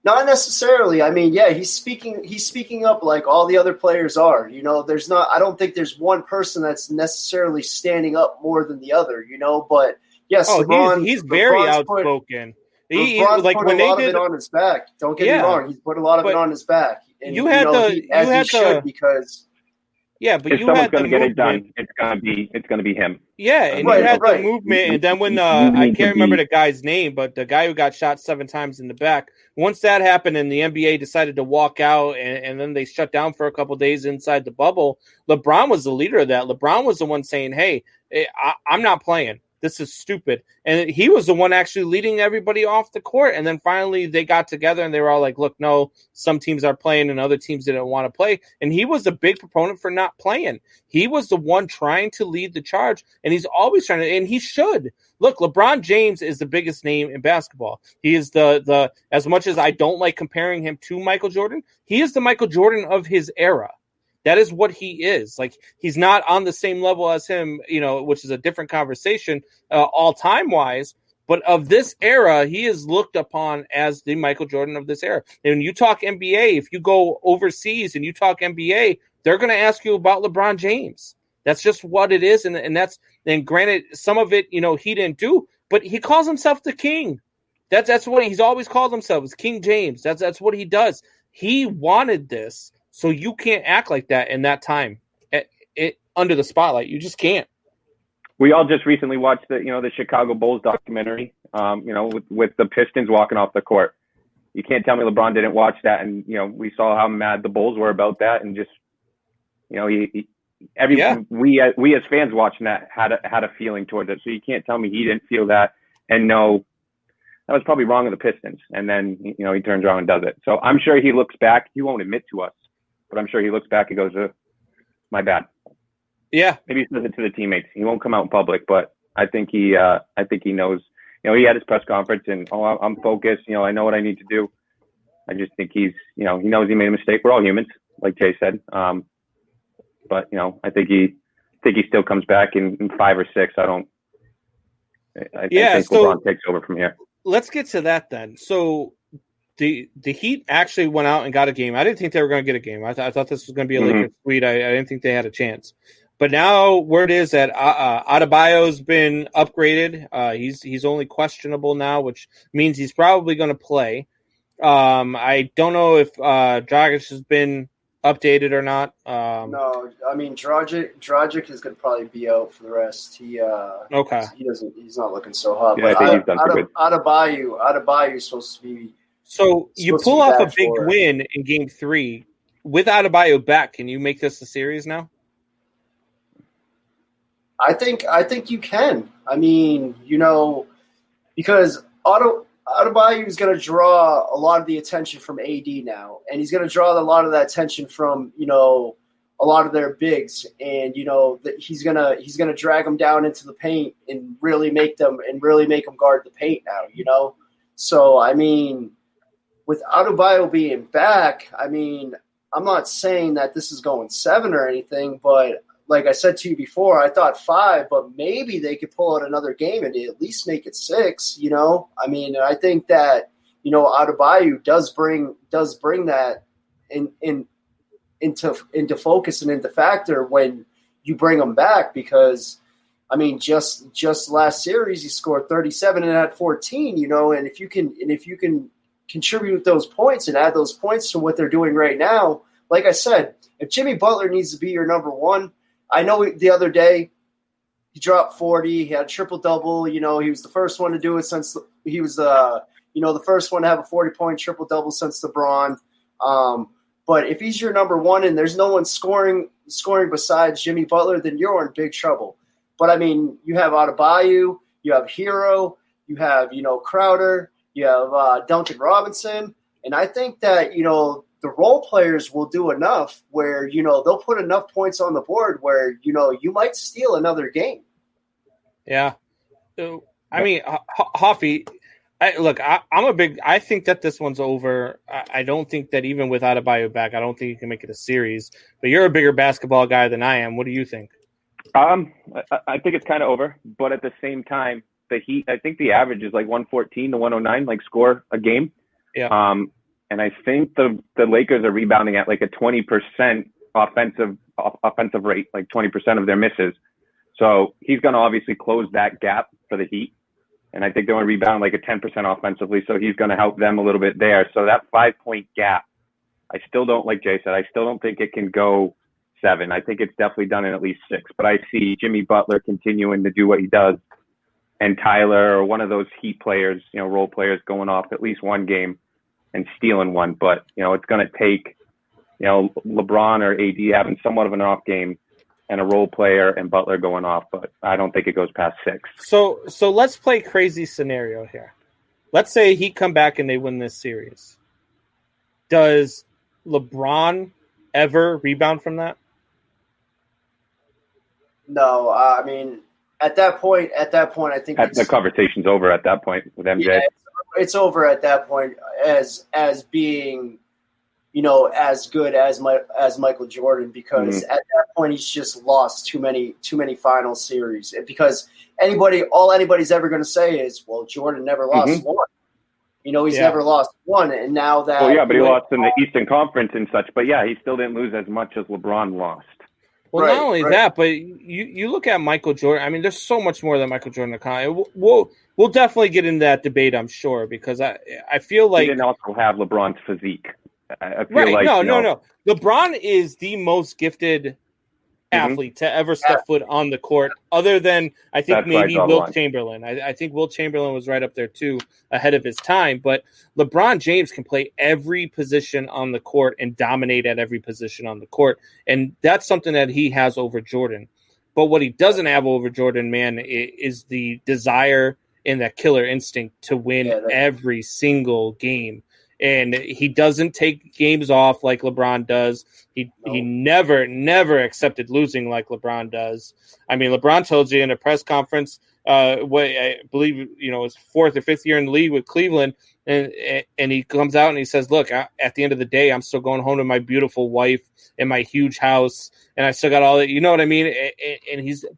not necessarily. I mean, yeah, he's speaking up like all the other players are. I don't think there's one person that's necessarily standing up more than the other, but yes, he's very outspoken. LeBron's put a lot of it on his back. Don't get me wrong. He's put a lot of it on his back. And, because but if someone's going to get it done, it's going to be him. Yeah, and you had the movement, and then when I can't remember the guy's name, but the guy who got shot 7 times in the back. Once that happened, and the NBA decided to walk out, and then they shut down for a couple days inside the bubble. LeBron was the leader of that. LeBron was the one saying, "Hey, I'm not playing. This is stupid." And he was the one actually leading everybody off the court. And then finally they got together and they were all like, look, no, some teams are playing and other teams didn't want to play. And he was a big proponent for not playing. He was the one trying to lead the charge, and he's always trying to, and he should. Look, LeBron James is the biggest name in basketball. He is the as much as I don't like comparing him to Michael Jordan, he is the Michael Jordan of his era. That is what he is. Like, he's not on the same level as him, which is a different conversation all time wise. But of this era, he is looked upon as the Michael Jordan of this era. And when you talk NBA, if you go overseas and you talk NBA, they're going to ask you about LeBron James. That's just what it is. And granted, some of it, he didn't do, but he calls himself the king. That's what he's always called himself, is King James. That's what he does. He wanted this. So you can't act like that in that time, under the spotlight. You just can't. We all just recently watched the Chicago Bulls documentary, with the Pistons walking off the court. You can't tell me LeBron didn't watch that, and we saw how mad the Bulls were about that, and just we as fans watching that had a feeling towards it. So you can't tell me he didn't feel that and know that was probably wrong of the Pistons. And then he turns around and does it. So I'm sure he looks back. He won't admit to us, but I'm sure he looks back and goes, "My bad." Yeah. Maybe he says it to the teammates. He won't come out in public, but I think he knows. He had his press conference and I'm focused. I know what I need to do. I just think he knows he made a mistake. We're all humans, like Jay said. But I think he still comes back in 5 or 6. I think LeBron takes over from here. Let's get to that then. So the Heat actually went out and got a game. I didn't think they were going to get a game. I thought this was going to be a Lakers sweep. I didn't think they had a chance. But now word is that Adebayo's been upgraded. He's only questionable now, which means he's probably going to play. I don't know if Dragic has been updated or not. No, I mean Dragic is going to probably be out for the rest. Okay. He's not looking so hot. Yeah, but I think he's done for good. Adebayo's supposed to be. So you pull off a big win in Game 3 with Adebayo back. Can you make this a series now? I think you can. I mean, because Adebayo is going to draw a lot of the attention from AD now, and he's going to draw a lot of that attention from a lot of their bigs, and that he's gonna drag them down into the paint and really make them guard the paint now. So I mean, with Adebayo being back, I mean, I'm not saying that this is going 7 or anything, but like I said to you before, I thought 5, but maybe they could pull out another game and at least make it 6. I mean, I think that Adebayo does bring that into focus and into factor when you bring him back, because I mean, just last series he scored 37 and had 14. And if you can contribute those points and add those points to what they're doing right now, like I said, if Jimmy Butler needs to be your number one. I know the other day he dropped 40. He had a triple-double. He was the first one to do it since he was the first one to have a 40-point triple-double since LeBron. But if he's your number one and there's no one scoring besides Jimmy Butler, then you're in big trouble. But, I mean, you have Adebayo, you have Hero, you have, Crowder, you have Duncan Robinson. And I think that, the role players will do enough where, they'll put enough points on the board where, you might steal another game. Yeah. I mean, Hoffy, I think that this one's over. I don't think that even with Adebayo back, I don't think you can make it a series. But you're a bigger basketball guy than I am. What do you think? I think it's kind of over. But at the same time, the Heat, I think the average is like 114 to 109, score a game. Yeah. And I think the Lakers are rebounding at like a 20% offensive rate, like 20% of their misses. So he's going to obviously close that gap for the Heat. And I think they're going to rebound like a 10% offensively. So he's going to help them a little bit there. So that 5-point gap, I still don't, like Jay said, I still don't think it can go 7. I think it's definitely done in at least 6. But I see Jimmy Butler continuing to do what he does, and Tyler or one of those Heat players, role players, going off at least one game and stealing one. But, it's going to take, LeBron or AD having somewhat of an off game and a role player and Butler going off. But I don't think it goes past 6. So let's play crazy scenario here. Let's say he come back and they win this series. Does LeBron ever rebound from that? No, I mean, at that point, I think the conversation's over at that point with MJ. Yeah, it's over at that point as being, as good as Michael Jordan, because at that point he's just lost too many final series. Because all anybody's ever going to say is, well, Jordan never lost one. He's never lost one, and now that. Well, yeah, but he lost in the Eastern Conference and such. But yeah, he still didn't lose as much as LeBron lost. Well, not only that, but you look at Michael Jordan. I mean, there's so much more than Michael Jordan. We'll definitely get into that debate, I'm sure, because I feel like he didn't also have LeBron's physique. I feel like no. LeBron is the most gifted athlete to ever step foot on the court, other than I think maybe Wilt Chamberlain. I think Wilt Chamberlain was right up there too, ahead of his time. But LeBron James can play every position on the court and dominate at every position on the court, and that's something that he has over Jordan. But what he doesn't have over Jordan, man, is the desire and that killer instinct to win every single game. And he doesn't take games off like LeBron does. He never accepted losing like LeBron does. I mean, LeBron told you in a press conference, what I believe, his fourth or fifth year in the league with Cleveland, and he comes out and he says, look, at the end of the day, I'm still going home to my beautiful wife and my huge house, and I still got all that, you know what I mean?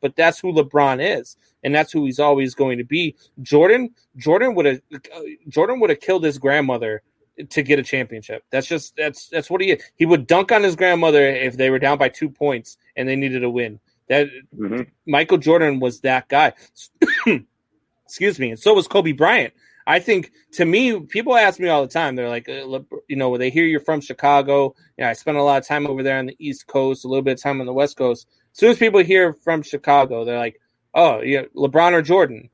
But that's who LeBron is, and that's who he's always going to be. Jordan would have killed his grandmother to get a championship. That's what he is. He would dunk on his grandmother if they were down by 2 points and they needed a win. Michael Jordan was that guy. Excuse me. And so was Kobe Bryant. I think, to me, people ask me all the time. They're like, when they hear you're from Chicago, I spent a lot of time over there on the East Coast, a little bit of time on the West Coast. As soon as people hear from Chicago, they're like, oh, LeBron or Jordan.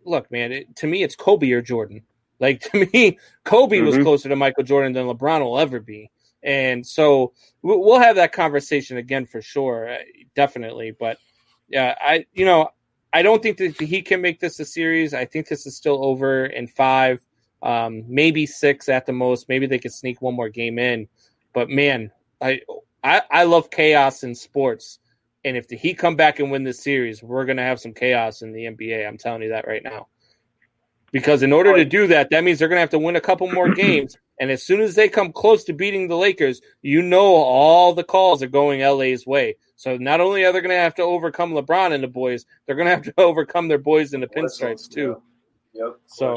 Look, man, to me, it's Kobe or Jordan. Like, to me, Kobe was closer to Michael Jordan than LeBron will ever be. And so we'll have that conversation again for sure, definitely. But, yeah, I don't think that he can make this a series. I think this is still over in 5, maybe 6 at the most. Maybe they could sneak one more game in. But, man, I love chaos in sports. And if the Heat come back and win this series, we're going to have some chaos in the NBA. I'm telling you that right now. Because in order to do that, that means they're going to have to win a couple more games. And as soon as they come close to beating the Lakers, all the calls are going LA's way. So not only are they going to have to overcome LeBron and the boys, they're going to have to overcome their boys in the pinstripes too. Yep. So,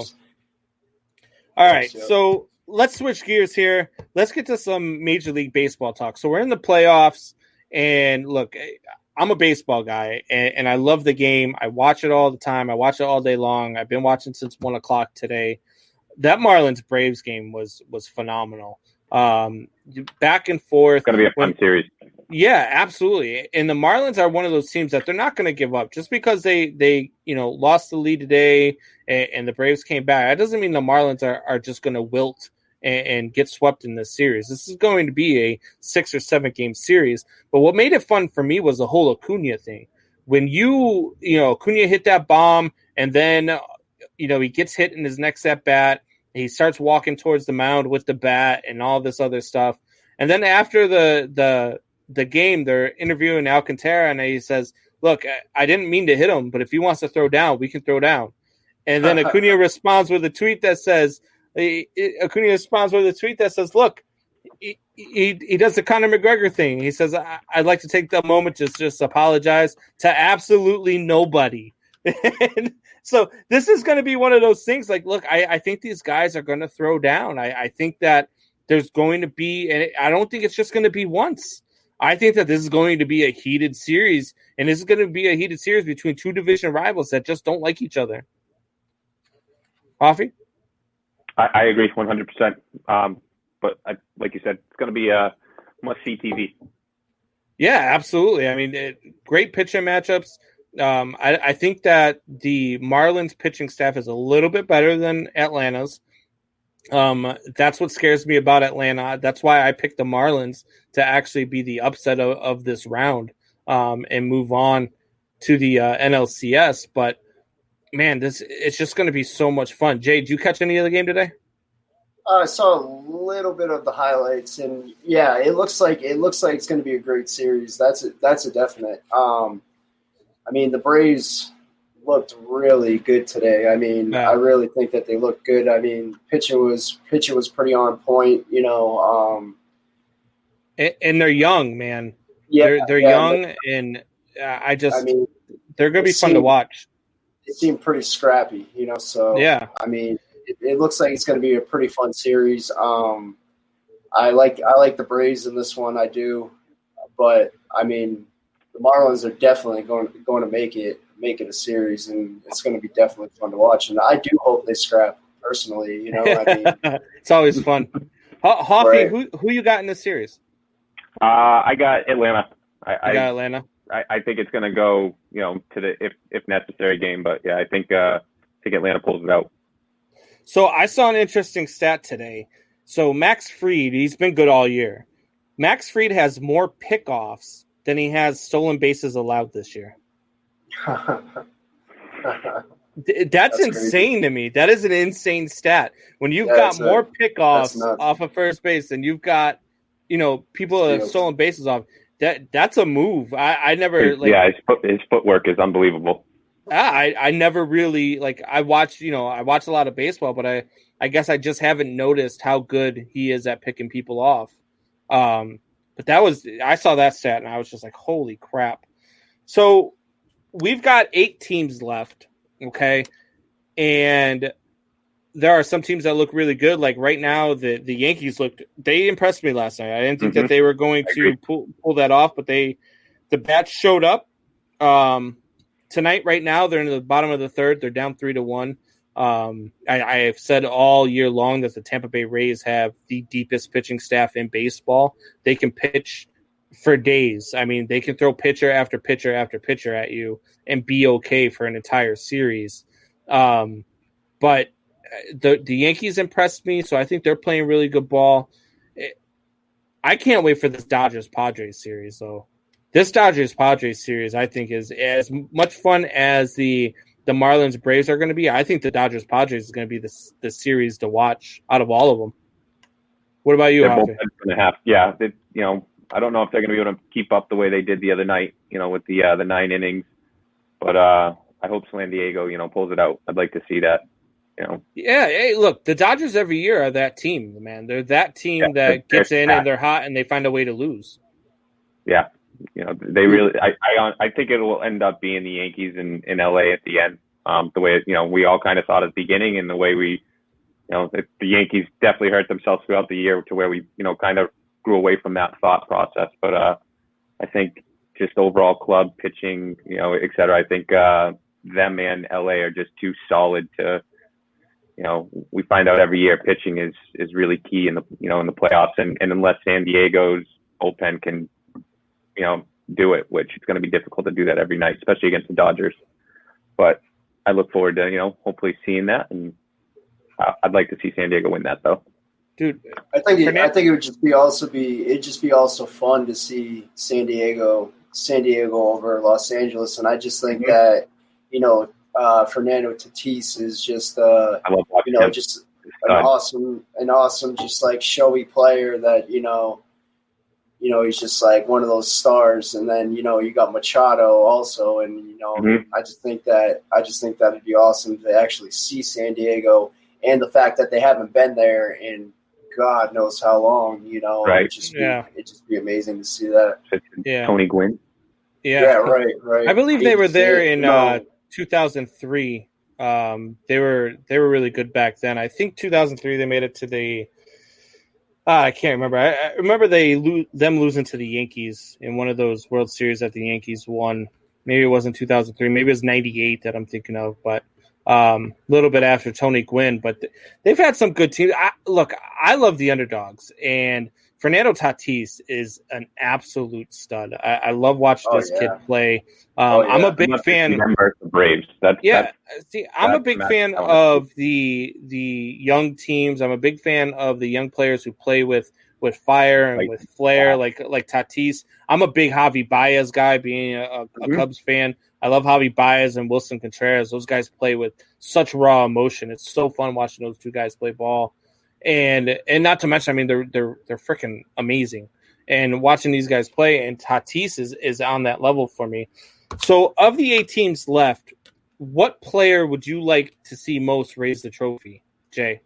all right. So let's switch gears here. Let's get to some Major League Baseball talk. So we're in the playoffs, and look, I'm a baseball guy, and I love the game. I watch it all the time. I watch it all day long. I've been watching since 1:00 today. That Marlins Braves game was phenomenal. Back and forth. It's going to be a fun series. Yeah, absolutely. And the Marlins are one of those teams that they're not going to give up just because they lost the lead today and the Braves came back. That doesn't mean the Marlins are just going to wilt and get swept in this series. This is going to be a 6 or 7 game series. But what made it fun for me was the whole Acuna thing. When Acuna hit that bomb, and then he gets hit in his next at bat, he starts walking towards the mound with the bat and all this other stuff. And then after the game, they're interviewing Alcantara, and he says, "Look, I didn't mean to hit him, but if he wants to throw down, we can throw down." And then Acuna responds with a tweet that says, "Look, he does the Conor McGregor thing. He says, I'd like to take that moment to just apologize to absolutely nobody." And so this is going to be one of those things. Like, look, I think these guys are going to throw down. I think that there's going to be, and I don't think it's just going to be once. I think that this is going to be a heated series, and this is going to be a heated series between two division rivals that just don't like each other. Hoffy? I agree 100%. But like you said, it's going to be a must-see TV. Yeah, absolutely. I mean, great pitching matchups. I think that the Marlins pitching staff is a little bit better than Atlanta's. That's what scares me about Atlanta. That's why I picked the Marlins to actually be the upset of this round and move on to the NLCS. But, man, it's just going to be so much fun. Jay, did you catch any of the game today? I saw a little bit of the highlights, and yeah, it looks like it's going to be a great series. That's a definite. I mean, the Braves looked really good today. I mean, I really think that they looked good. I mean, pitching was pretty on point. And they're young, man. Yeah, they're young, and they're going to be fun to watch. They seem pretty scrappy, So yeah, I mean, it looks like it's going to be a pretty fun series. I like the Braves in this one. I do, but I mean, the Marlins are definitely going to make it a series, and it's going to be definitely fun to watch. And I do hope they scrap personally. It's always fun. Hoffy, right. Who you got in this series? I got Atlanta. I got Atlanta. I think it's going to go, to the if necessary game, but yeah, I think Atlanta pulls it out. So I saw an interesting stat today. So Max Fried, he's been good all year. Max Fried has more pickoffs than he has stolen bases allowed this year. That's insane to me. That is an insane stat. When you've got more pickoffs off of first base than you've got, people that have stolen bases off. That's a move. I never his footwork is unbelievable. I never really I watch a lot of baseball, but I guess I just haven't noticed how good he is at picking people off. But I saw that stat and I was just like, holy crap. So we've got 8 teams left. Okay. And there are some teams that look really good. Like right now, the Yankees they impressed me last night. I didn't think that they were going to pull that off, but the bats showed up. Tonight, right now, they're in the bottom of the third. They're down 3-1. I have said all year long that the Tampa Bay Rays have the deepest pitching staff in baseball. They can pitch for days. I mean, they can throw pitcher after pitcher after pitcher at you and be okay for an entire series. But the Yankees impressed me, so I think they're playing really good ball. I can't wait for this Dodgers-Padres series, though. This Dodgers-Padres series, I think, is as much fun as the Marlins-Braves are going to be. I think the Dodgers-Padres is going to be the series to watch out of all of them. What about you, Hoffy? Yeah, I don't know if they're going to be able to keep up the way they did the other night, with the 9 innings. But I hope San Diego, pulls it out. I'd like to see that. Yeah. Hey, look, the Dodgers every year are that team, man. They're that team that gets in and they're hot and they find a way to lose. Yeah. They really. I think it will end up being the Yankees in LA at the end. The way we all kind of thought at the beginning, and the way the Yankees definitely hurt themselves throughout the year to where we kind of grew away from that thought process. But I think just overall club pitching, et cetera. I think them and LA are just too solid to. We find out every year pitching is really key in the in the playoffs, and unless San Diego's bullpen can do it, which it's going to be difficult to do that every night, especially against the Dodgers. But I look forward to hopefully seeing that, and I'd like to see San Diego win that though. Dude, I think it would just be also fun to see San Diego over Los Angeles, and I just think that Fernando Tatis is just just an awesome just like showy player that he's just like one of those stars. And then you got Machado also, and I just think that'd be awesome to actually see San Diego, and the fact that they haven't been there in God knows how long. Right? It'd just be amazing to see that. Yeah. Tony Gwynn. Yeah, right. I believe they were there in 2003. They were really good back then. I think 2003 they made it to the. I can't remember. I remember them losing to the Yankees in one of those World Series that the Yankees won. Maybe it wasn't 2003. Maybe it was 98 that I'm thinking of. But a little bit after Tony Gwynn. But they've had some good teams. I love the underdogs, and Fernando Tatis is an absolute stud. I love watching this kid play. I'm a big fan. The Braves. I'm a big fan of the young teams. I'm a big fan of the young players who play with fire and with flair, like Tatis. I'm a big Javi Baez guy, being a Cubs fan. I love Javi Baez and Wilson Contreras. Those guys play with such raw emotion. It's so fun watching those two guys play ball. And not to mention, I mean, they're freaking amazing. And watching these guys play, and Tatis is on that level for me. So, of the 8 teams left, what player would you like to see most raise the trophy, Jay?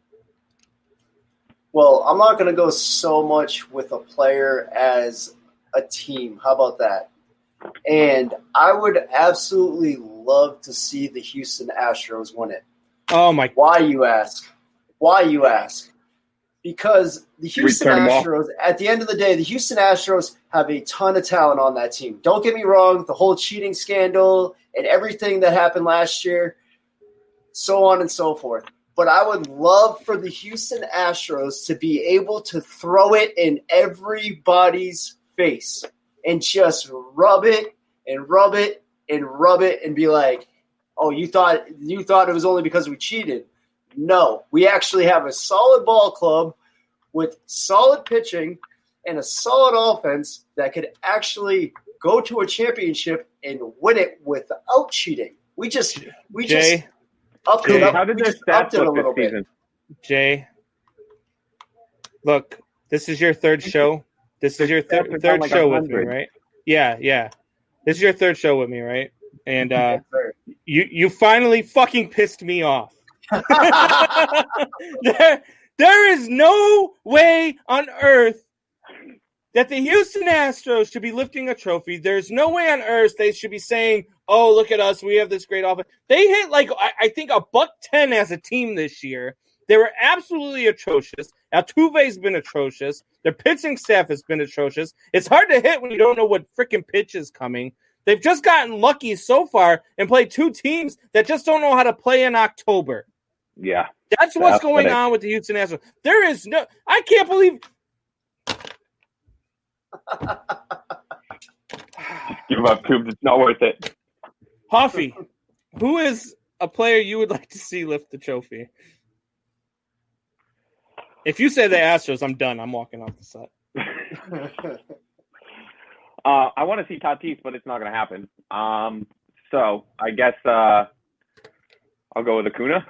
Well, I'm not going to go so much with a player as a team. How about that? And I would absolutely love to see the Houston Astros win it. Oh my! Why you ask? Because the Houston Astros, at the end of the day, the Houston Astros have a ton of talent on that team. Don't get me wrong, the whole cheating scandal and everything that happened last year, so on and so forth. But I would love for the Houston Astros to be able to throw it in everybody's face and just rub it and rub it and rub it and be like, oh, you thought it was only because we cheated. No, we actually have a solid ball club with solid pitching and a solid offense that could actually go to a championship and win it without cheating. upped it Jay, up. How did We their just upped stats it a look little this bit. season? Jay, look, this is your third show. This is your Stats are third down like show with me, 100. right? Yeah. This is your third show with me, right? And Yes, sir. you finally fucking pissed me off. There is no way on earth that the Houston Astros should be lifting a trophy. There's no way on earth they should be saying, "Oh, look at us, we have this great offense." They hit like I think $110 as a team this year. They were absolutely atrocious. Altuve's been atrocious. Their pitching staff has been atrocious. It's hard to hit when you don't know what freaking pitch is coming. They've just gotten lucky so far and played two teams that just don't know how to play in October. Yeah. That's what's going on with the Houston Astros. There is no – I can't believe – Give up, Coombs. It's not worth it. Hoffy, who is a player you would like to see lift the trophy? If you say the Astros, I'm done. I'm walking off the set. I want to see Tatis, but it's not going to happen. So I guess I'll go with Acuna.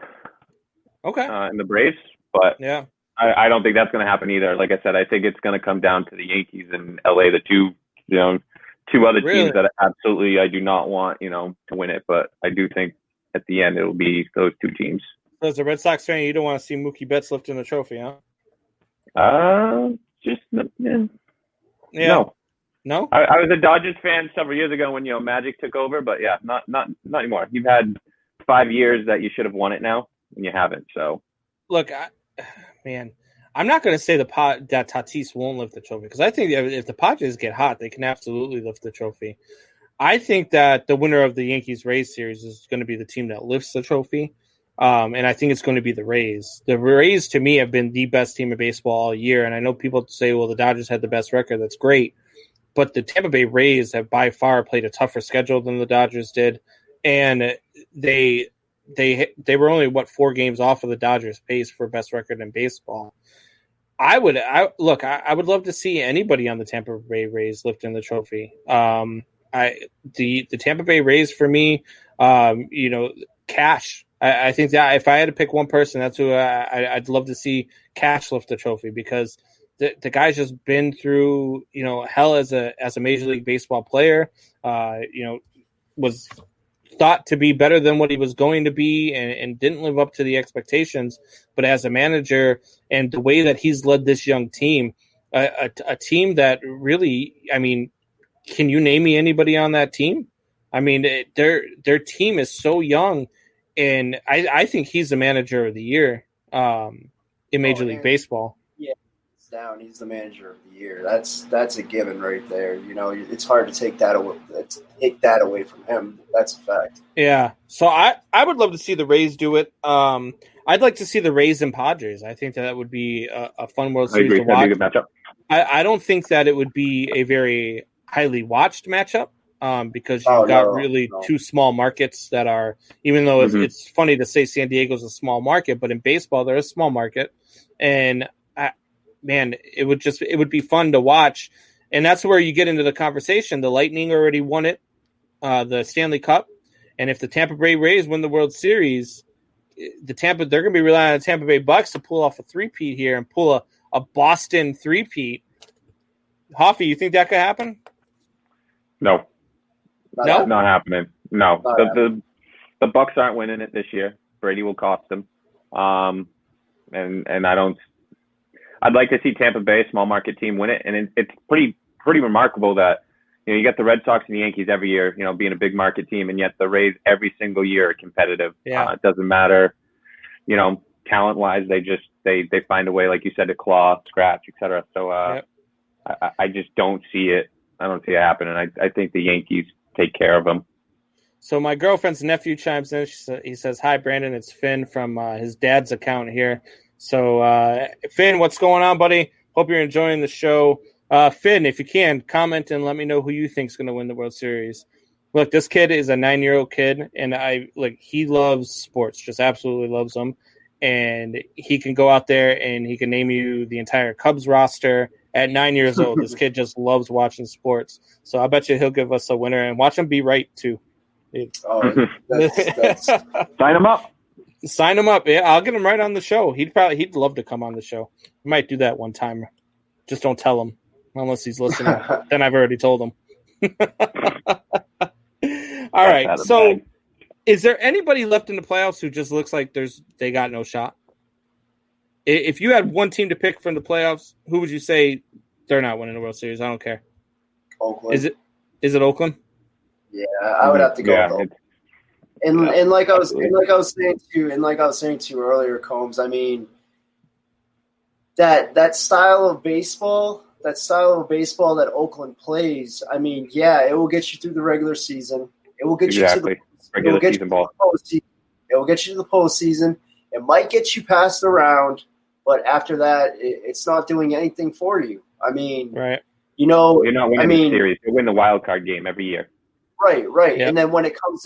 Okay. In the Braves, but yeah, I don't think that's going to happen either. Like I said, I think it's going to come down to the Yankees and LA, the two other Really? teams that absolutely I do not want, to win it. But I do think at the end it'll be those two teams. So as a Red Sox fan, you don't want to see Mookie Betts lifting the trophy, huh? No. No? I was a Dodgers fan several years ago when Magic took over, but yeah, not anymore. You've had 5 years that you should have won it now, and you haven't. So, look, I'm not going to say that Tatis won't lift the trophy because I think if the Padres get hot, they can absolutely lift the trophy. I think that the winner of the Yankees-Rays series is going to be the team that lifts the trophy, and I think it's going to be the Rays. The Rays, to me, have been the best team of baseball all year, and I know people say, well, the Dodgers had the best record. That's great. But the Tampa Bay Rays have by far played a tougher schedule than the Dodgers did, and they were only 4 games off of the Dodgers' pace for best record in baseball. I would love to see anybody on the Tampa Bay Rays lifting the trophy. The Tampa Bay Rays for me, Cash. I think that if I had to pick one person, that's who I'd love to see Cash lift the trophy because the guy's just been through hell as a Major League Baseball player. Was thought to be better than what he was going to be and didn't live up to the expectations. But as a manager and the way that he's led this young team, a team that really, can you name me anybody on that team? Their team is so young, and I think he's the manager of the year in Major League Baseball. Yeah, it's down. He's the manager of the year. That's a given right there. It's hard to take that away from him. That's a fact. Yeah. So I would love to see the Rays do it. I'd like to see the Rays and Padres. I think that would be a fun World Series to watch. That'd be a good matchup. I don't think that it would be a very highly watched matchup because you've got two small markets that are, even though it's funny to say San Diego's a small market, but in baseball, they're a small market. And it would be fun to watch. And that's where you get into the conversation. The Lightning already won it, the Stanley Cup. And if the Tampa Bay Rays win the World Series, they're going to be relying on the Tampa Bay Bucks to pull off a three-peat here and pull a Boston three-peat. Hoffy, you think that could happen? No. No? Not happening. No. The Bucks aren't winning it this year. Brady will cost them. And I'd like to see Tampa Bay, small market team, win it. And it's pretty remarkable that you got the Red Sox and the Yankees every year, being a big market team, and yet the Rays every single year are competitive. Yeah. It doesn't matter, talent wise, they find a way, like you said, to claw, scratch, etc. So I just don't see it. I don't see it happening. I think the Yankees take care of them. So my girlfriend's nephew chimes in. He says, "Hi, Brandon. It's Finn from his dad's account here." So Finn, what's going on, buddy? Hope you're enjoying the show. Finn, if you can, comment and let me know who you think is going to win the World Series. Look, this kid is a 9-year-old kid, and he loves sports, just absolutely loves them. And he can go out there and he can name you the entire Cubs roster at 9 years old. This kid just loves watching sports. So I bet you he'll give us a winner, and watch him be right too. That's Sign him up. Sign him up. Yeah, I'll get him right on the show. He'd love to come on the show. I might do that one time. Just don't tell him unless he's listening. Then I've already told him. All right. So, is there anybody left in the playoffs who just looks like they got no shot? If you had one team to pick from the playoffs, who would you say they're not winning the World Series? I don't care. Oakland. Is it Oakland? Yeah, I would have to go with Oakland. And like I was saying to you earlier, Combs, I mean, that style of baseball that Oakland plays, I mean, yeah, it will get you through the regular season. It will get you to the regular season ball. It will get you to the postseason. It might get you past the round, but after that, it's not doing anything for you. I mean, right. You're not winning the series. You win the wild card game every year. Right. Yep. And then when it comes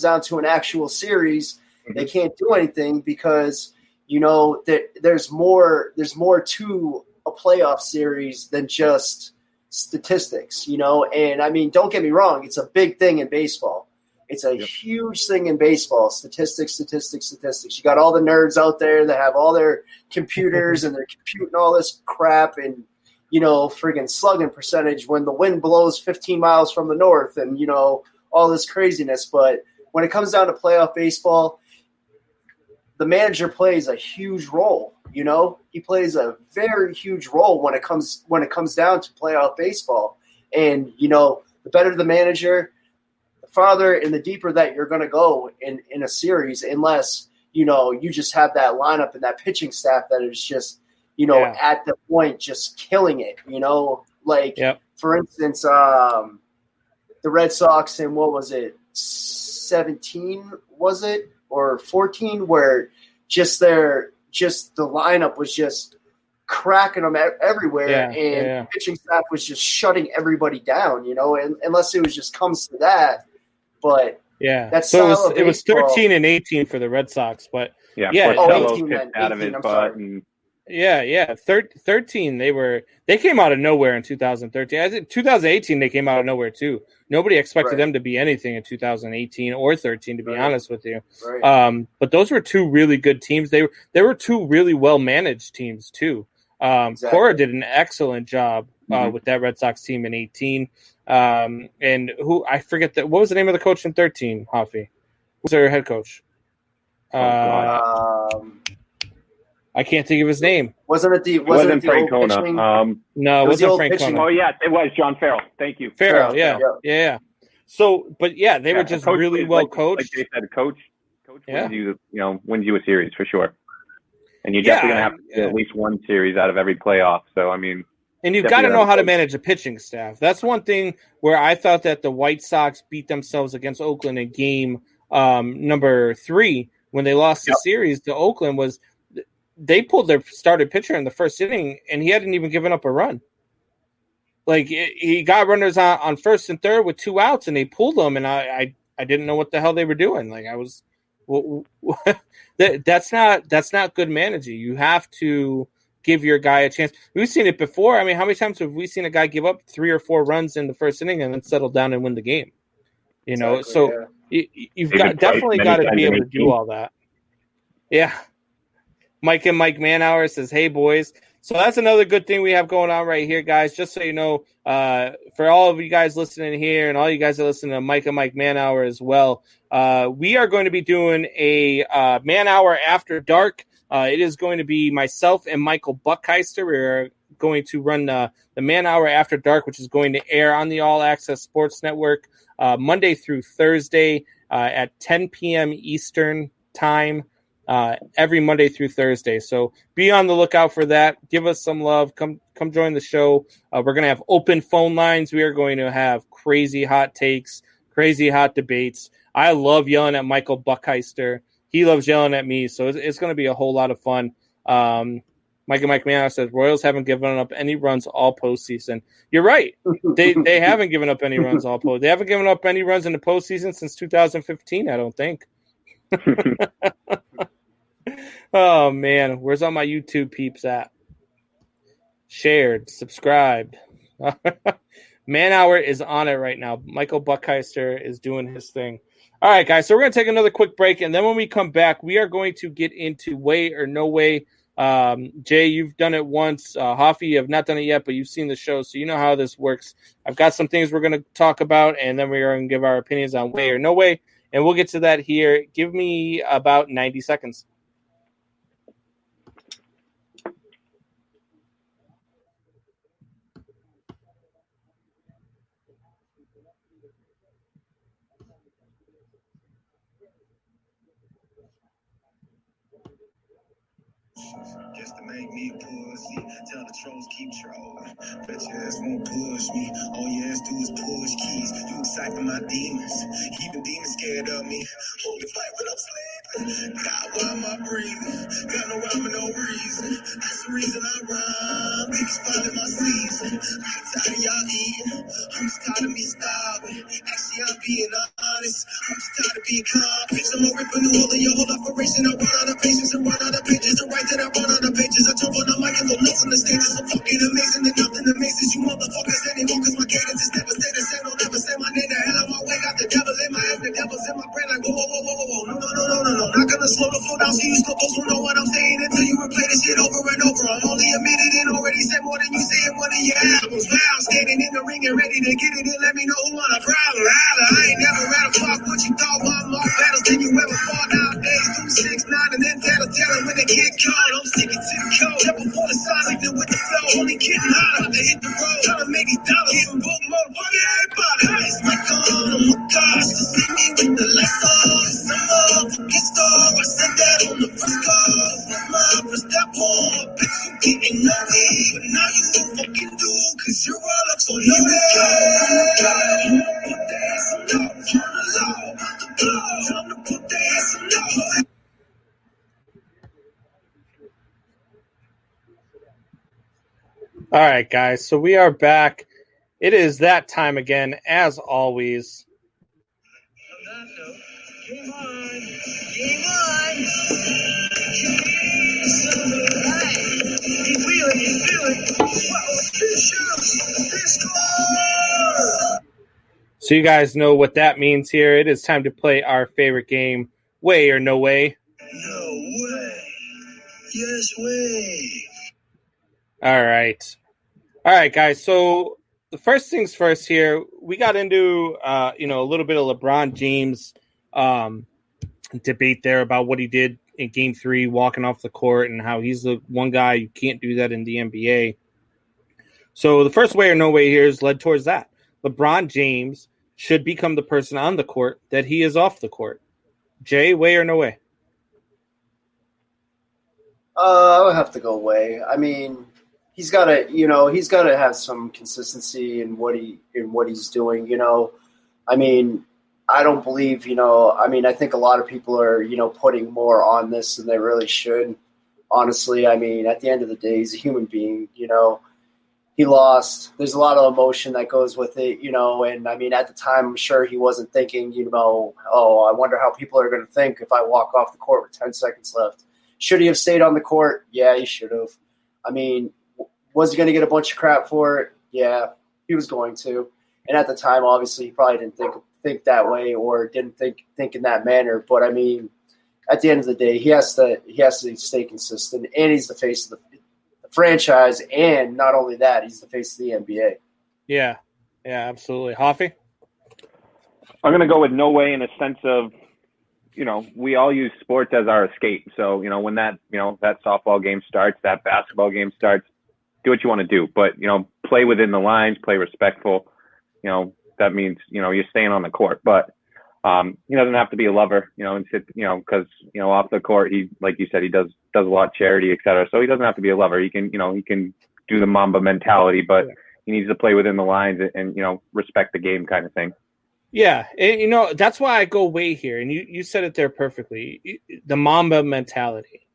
down to an actual series, they can't do anything because there's more to a playoff series than just statistics, And I mean, don't get me wrong, it's a big thing in baseball. It's a huge thing in baseball. Statistics. You got all the nerds out there that have all their computers and they're computing all this crap and friggin' slugging percentage when the wind blows 15 miles from the north and, all this craziness. But when it comes down to playoff baseball, the manager plays a huge role, He plays a very huge role when it comes down to playoff baseball. And, the better the manager, the farther and the deeper that you're going to go in a series unless, you just have that lineup and that pitching staff that is just – at the point, just killing it, For instance, the Red Sox in, what was it, 17, was it, or 14, where just the lineup was just cracking them everywhere, and the pitching staff was just shutting everybody down, and unless it was just comes to that, but that's so it was 13 and 18 for the Red Sox, but 18 pitched out of his butt and. 13. They came out of nowhere in 2013. I think 2018 they came out of nowhere too. Nobody expected them to be anything in 2018 or 13, to be honest with you. Right. But those were two really good teams. They were two really well managed teams too. Exactly. Cora did an excellent job with that Red Sox team in 18. And who I forget what was the name of the coach in 13? Hoffy. Who was their head coach? I can't think of his name. Wasn't it Francona? No, it wasn't Francona. Oh, yeah, it was John Farrell. Thank you. Farrell, yeah. So, but they were just really well coached. Like they said, coach wins you a series for sure. And you're definitely going to have to get at least one series out of every playoff. So, I mean. And you've got to know how to manage a pitching staff. That's one thing where I thought that the White Sox beat themselves against Oakland in game number 3 when they lost the series to Oakland was – they pulled their starting pitcher in the first inning, and he hadn't even given up a run. Like, he got runners on first and third with 2 outs, and they pulled them, and I didn't know what the hell they were doing. Like, I was that's not good managing. You have to give your guy a chance. We've seen it before. I mean, how many times have we seen a guy give up 3 or 4 runs in the first inning and then settle down and win the game? You've definitely got to be able to do all that. Yeah. Mike and Mike Manhour says, hey, boys. So that's another good thing we have going on right here, guys. Just so you know, for all of you guys listening here and all you guys that listen to Mike and Mike Manhour as well, we are going to be doing a Man-Hour After Dark. It is going to be myself and Michael Buckheister. We're going to run the Man-Hour After Dark, which is going to air on the All Access Sports Network Monday through Thursday at 10 p.m. Eastern Time. Every Monday through Thursday. So be on the lookout for that. Give us some love. Come join the show. We're going to have open phone lines. We are going to have crazy hot takes, crazy hot debates. I love yelling at Michael Buckheister. He loves yelling at me. So it's going to be a whole lot of fun. Mike and Mike Manhour says Royals haven't given up any runs all postseason. You're right. They haven't given up any runs all postseason. They haven't given up any runs in the postseason since 2015, I don't think. Oh, man. Where's all my YouTube peeps at? Shared, subscribed. Man-Hour is on it right now. Michael Buckheister is doing his thing. All right, guys. So we're going to take another quick break, and then when we come back, we are going to get into way or no way. Jay, you've done it once. Hoffy, you have not done it yet, but you've seen the show, so you know how this works. I've got some things we're going to talk about, and then we're going to give our opinions on way or no way, and we'll get to that here. Give me about 90 seconds. Just to make me a pussy. Tell the trolls keep trolling. Bet your ass won't push me. All you ass do is push keys. You exciting my demons. Even demons scared of me. Holy fight when I'm sleeping. God, why am I breathing? Got no rhyme and no reason. That's the reason I rhyme. Niggas finding my season. I'm tired of y'all eating. I'm just tired of me starving. Actually, I'm being honest. I'm just tired of being confident. I'm a rip a new hole in your whole operation. I run out of patience and run out of pages to write that I run out of pages. I jump on the mic and go nuts on the stages. I'm fucking amazing and nothing amazes you motherfuckers anymore. Cause my cadence is devastating. Say don't ever say my name. The hell out my way. Got the devil in my head. The devil's in my brain. Like whoa, whoa, whoa, whoa, whoa. No, no, no, no, no, no. Not gonna slow the flow down so you supposed to know what I'm saying until you replay this shit over and over. I'm only admitted and already said more than you say in one of your albums. Wow, I'm standing in the ring and ready to get it and let me know who want a problem. Holla, I ain't never read a fuck what you thought. I'm more battles than you ever fought nowadays. 2, 6, 9 and then tell when they get caught. I'm sticking to the code. Step before the sun, like the with the flow. Only getting hot, about to hit the road. Trying to make these dollars, getting book more money. Everybody, it's my gun, oh my gosh. To see me with the lights off. Some motherfucking star. I said that on the first call. That's my first step on. Bitch, you getting no weed, but now you don't fucking do. Cause you're all up, so you go. Put the ass on low, on the low, on the blow. Time to put the ass on low. All right, guys. So we are back. It is that time again, as always. Game on. Game on. You feel it, you feel it. Whoa, this score. So you guys know what that means here. It is time to play our favorite game, way or no way. No way. Yes way. All right. All right, guys. So the first things first here, we got into, a little bit of LeBron James debate there about what he did in Game 3, walking off the court, and how he's the one guy you can't do that in the NBA. So the first way or no way here is led towards that. LeBron James should become the person on the court that he is off the court. Jay, way or no way? I would have to go way. I mean, he's got to have some consistency in what he's doing. I mean, I don't believe, I think a lot of people are, putting more on this than they really should. Honestly, I mean, at the end of the day, he's a human being. He lost. There's a lot of emotion that goes with it, and I mean, at the time, I'm sure he wasn't thinking, oh, I wonder how people are going to think if I walk off the court with 10 seconds left. Should he have stayed on the court? Yeah, he should have. I mean, was he going to get a bunch of crap for it? Yeah, he was going to. And at the time, obviously, he probably didn't think that way or didn't think in that manner. But I mean, at the end of the day, he has to stay consistent, and he's the face of the franchise. And not only that, he's the face of the NBA. Yeah, absolutely. Hoffy? I'm going to go with no way in a sense of, we all use sports as our escape. So, when that softball game starts, that basketball game starts, do what you want to do. But, play within the lines, play respectful. That means, you're staying on the court. But he doesn't have to be a lover, and sit, because, off the court, he, like you said, he does a lot of charity, et cetera. So he doesn't have to be a lover. He can do the Mamba mentality, but he needs to play within the lines and respect the game kind of thing. Yeah, and, that's why I go way here, and you said it there perfectly. The Mamba mentality.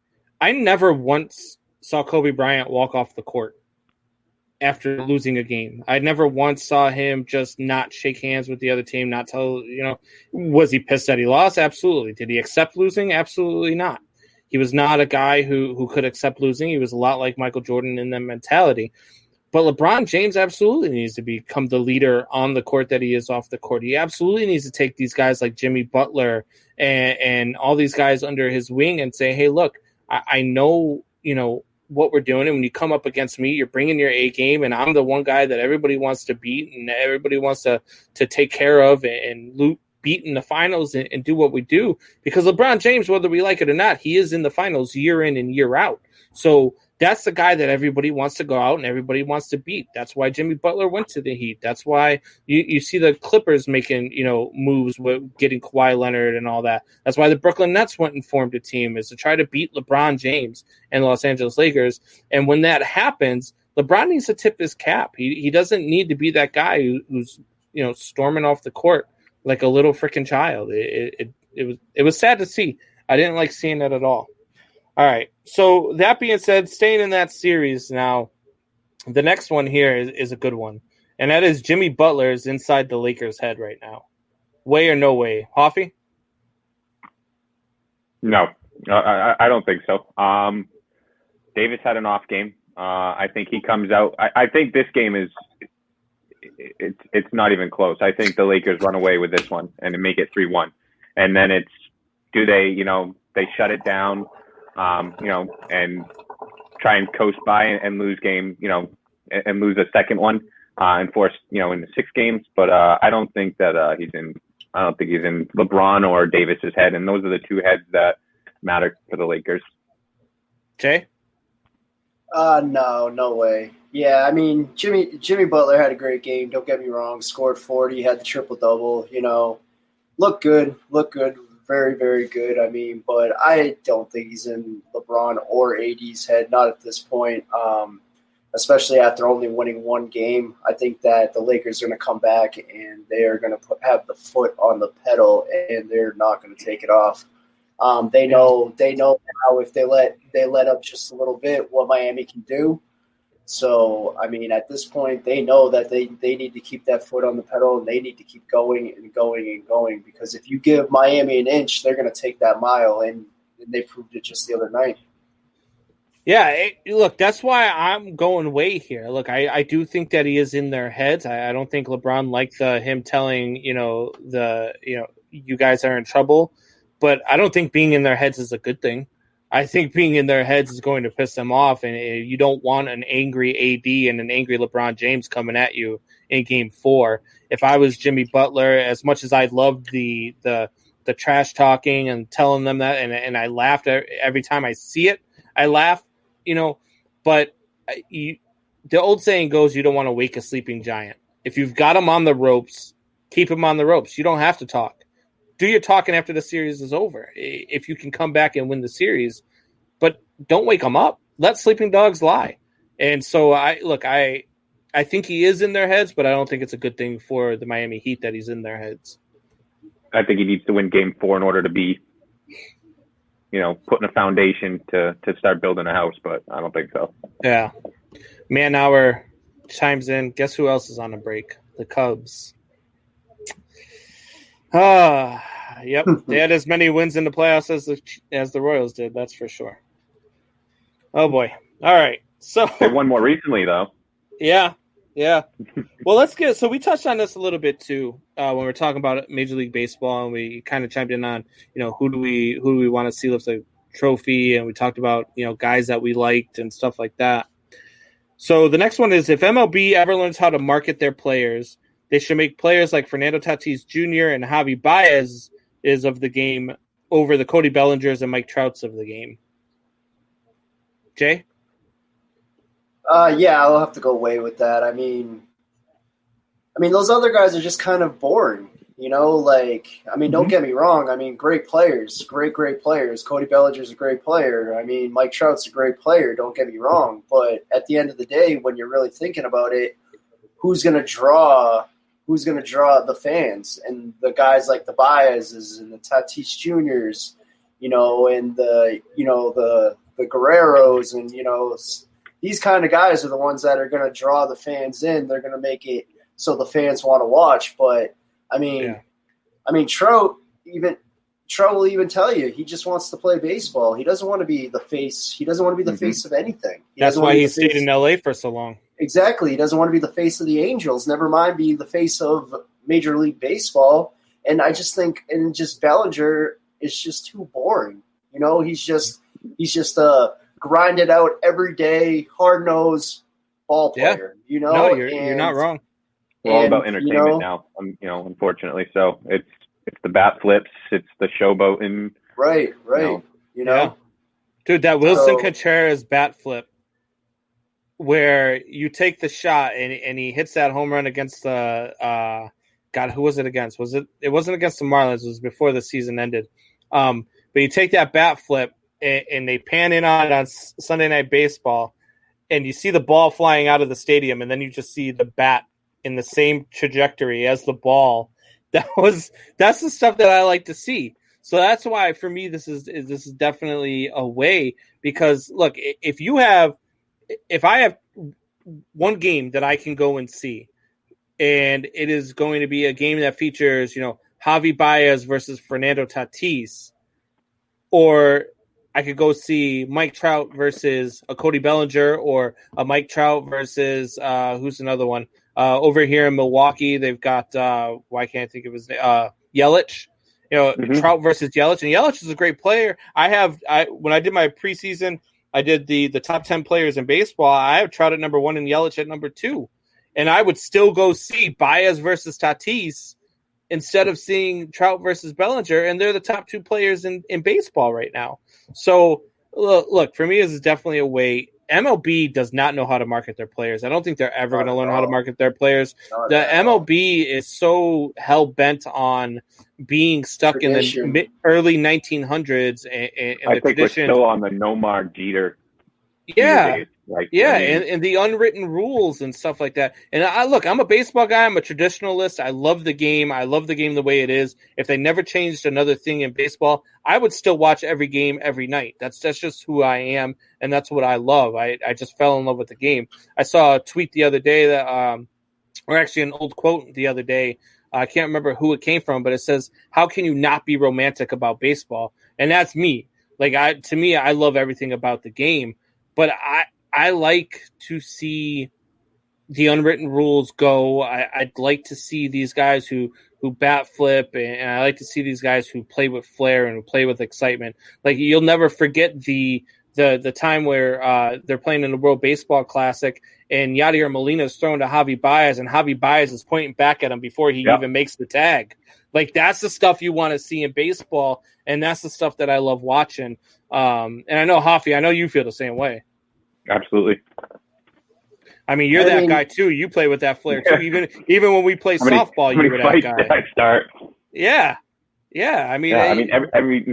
I never once saw Kobe Bryant walk off the court after losing a game. I never once saw him just not shake hands with the other team, not tell, was he pissed that he lost? Absolutely. Did he accept losing? Absolutely not. He was not a guy who could accept losing. He was a lot like Michael Jordan in that mentality. But LeBron James absolutely needs to become the leader on the court that he is off the court. He absolutely needs to take these guys like Jimmy Butler and all these guys under his wing and say, hey, look, I know, what we're doing. And when you come up against me, you're bringing your A game, and I'm the one guy that everybody wants to beat and everybody wants to take care of and beat in the finals and do what we do. Because LeBron James, whether we like it or not, he is in the finals year in and year out. So that's the guy that everybody wants to go out and everybody wants to beat. That's why Jimmy Butler went to the Heat. That's why you see the Clippers making, moves with getting Kawhi Leonard and all that. That's why the Brooklyn Nets went and formed a team, is to try to beat LeBron James and the Los Angeles Lakers. And when that happens, LeBron needs to tip his cap. He doesn't need to be that guy who's, storming off the court like a little freaking child. It was sad to see. I didn't like seeing that at all. All right. So that being said, staying in that series now, the next one here is a good one, and that is Jimmy Butler is inside the Lakers' head right now. Way or no way, Hoffy? No, I don't think so. Davis had an off game. I think he comes out. I think this game it's not even close. I think the Lakers run away with this one and make it 3-1, and then it's they shut it down. And try and coast by and lose game, and lose a second one, and force, into 6 games. But I don't think that he's in LeBron or Davis's head, and those are the two heads that matter for the Lakers. Jay? No way. Yeah, I mean, Jimmy Butler had a great game. Don't get me wrong. Scored 40, had the triple double. Looked good. Very, very good. I mean, but I don't think he's in LeBron or AD's head, not at this point, especially after only winning one game. I think that the Lakers are going to come back and they are going to have the foot on the pedal, and they're not going to take it off. They know now if they let up just a little bit what Miami can do. So, I mean, at this point, they know that they need to keep that foot on the pedal, and they need to keep going and going and going, because if you give Miami an inch, they're going to take that mile, and they proved it just the other night. Yeah, look, that's why I'm going way here. Look, I do think that he is in their heads. I don't think LeBron liked him telling, you guys are in trouble, but I don't think being in their heads is a good thing. I think being in their heads is going to piss them off, and you don't want an angry AD and an angry LeBron James coming at you in Game 4. If I was Jimmy Butler, as much as I loved the trash talking and telling them that, and I laughed every time I see it, I laugh, But the old saying goes, you don't want to wake a sleeping giant. If you've got him on the ropes, keep him on the ropes. You don't have to talk. Do your talking after the series is over if you can come back and win the series, but don't wake them up. Let sleeping dogs lie. And so I think he is in their heads, but I don't think it's a good thing for the Miami Heat that he's in their heads. I think he needs to win Game 4 in order to be, putting a foundation to start building a house, but I don't think so. Yeah. Man Hour chimes in. Guess who else is on a break? The Cubs. Yep. They had as many wins in the playoffs as the Royals did. That's for sure. Oh boy. All right. So they won more recently, though. Yeah. Well, so we touched on this a little bit too when we're talking about Major League Baseball, and we kind of chimed in on who do we want to see lift the trophy, and we talked about guys that we liked and stuff like that. So the next one is, if MLB ever learns how to market their players, they should make players like Fernando Tatis Jr. and Javi Baez is of the game over the Cody Bellingers and Mike Trouts of the game. Jay? Yeah, I'll have to go away with that. I mean, those other guys are just kind of boring, don't get me wrong. I mean, great players, great players. Cody Bellinger's a great player. I mean, Mike Trout's a great player. Don't get me wrong. But at the end of the day, when you're really thinking about it, who's going to draw the fans? And the guys like the Baez's and the Tatis Juniors, and the Guerreros, and, these kind of guys are the ones that are going to draw the fans in. They're going to make it so the fans want to watch. But Trout will even tell you he just wants to play baseball. He doesn't want to be the face. He doesn't want to be the face of anything. That's why he stayed in LA for so long. Exactly. He doesn't want to be the face of the Angels. Never mind be the face of Major League Baseball. And I just think, and just Bellinger is just too boring. You know, he's just grinded out every day, hard nosed ball player. You know, no, you're not wrong. We're all about entertainment now, unfortunately. So it's the bat flips, it's the showboating. Right. You know? Yeah. Dude, that Wilson Contreras bat flip where you take the shot and he hits that home run against the God, who was it against? It wasn't against the Marlins, it was before the season ended. But you take that bat flip and they pan in on Sunday Night Baseball and you see the ball flying out of the stadium and then you just see the bat in the same trajectory as the ball. That's the stuff that I like to see. So that's why for me this is definitely a way, because look, if I have one game that I can go and see, and it is going to be a game that features, Javi Baez versus Fernando Tatis, or I could go see Mike Trout versus a Cody Bellinger, or a Mike Trout versus who's another one over here in Milwaukee. They've got why can't I think of his name? Yelich. Trout versus Yelich, and Yelich is a great player. When I did my preseason, I did the top 10 players in baseball. I have Trout at number 1 and Yelich at number 2, and I would still go see Baez versus Tatis instead of seeing Trout versus Bellinger, and they're the top 2 players in baseball right now. So look, for me, this is definitely a way. MLB does not know how to market their players. I don't think they're ever going to learn how to market their players. The MLB is so hell-bent on being stuck in the early 1900s and I the think tradition. We're still on the Nomar Jeter. Yeah. And the unwritten rules and stuff like that. And I'm a baseball guy. I'm a traditionalist. I love the game. I love the game the way it is. If they never changed another thing in baseball, I would still watch every game every night. That's just who I am, and that's what I love. I just fell in love with the game. I saw a tweet the other day that, or actually an old quote the other day. I can't remember who it came from, but it says, "How can you not be romantic about baseball?" And that's me. To me, I love everything about the game, but I like to see the unwritten rules go. I'd like to see these guys who bat flip, and I like to see these guys who play with flair and who play with excitement. Like, you'll never forget the time where they're playing in the World Baseball Classic, and Yadier Molina is throwing to Javi Baez, and Javi Baez is pointing back at him before he even makes the tag. Like, that's the stuff you want to see in baseball, and that's the stuff that I love watching. And I know, Hoffy, I know you feel the same way. Absolutely. I mean, you're that guy too. You play with that flair too. Even when we play softball, you were that guy. Did I start? Yeah. I mean, every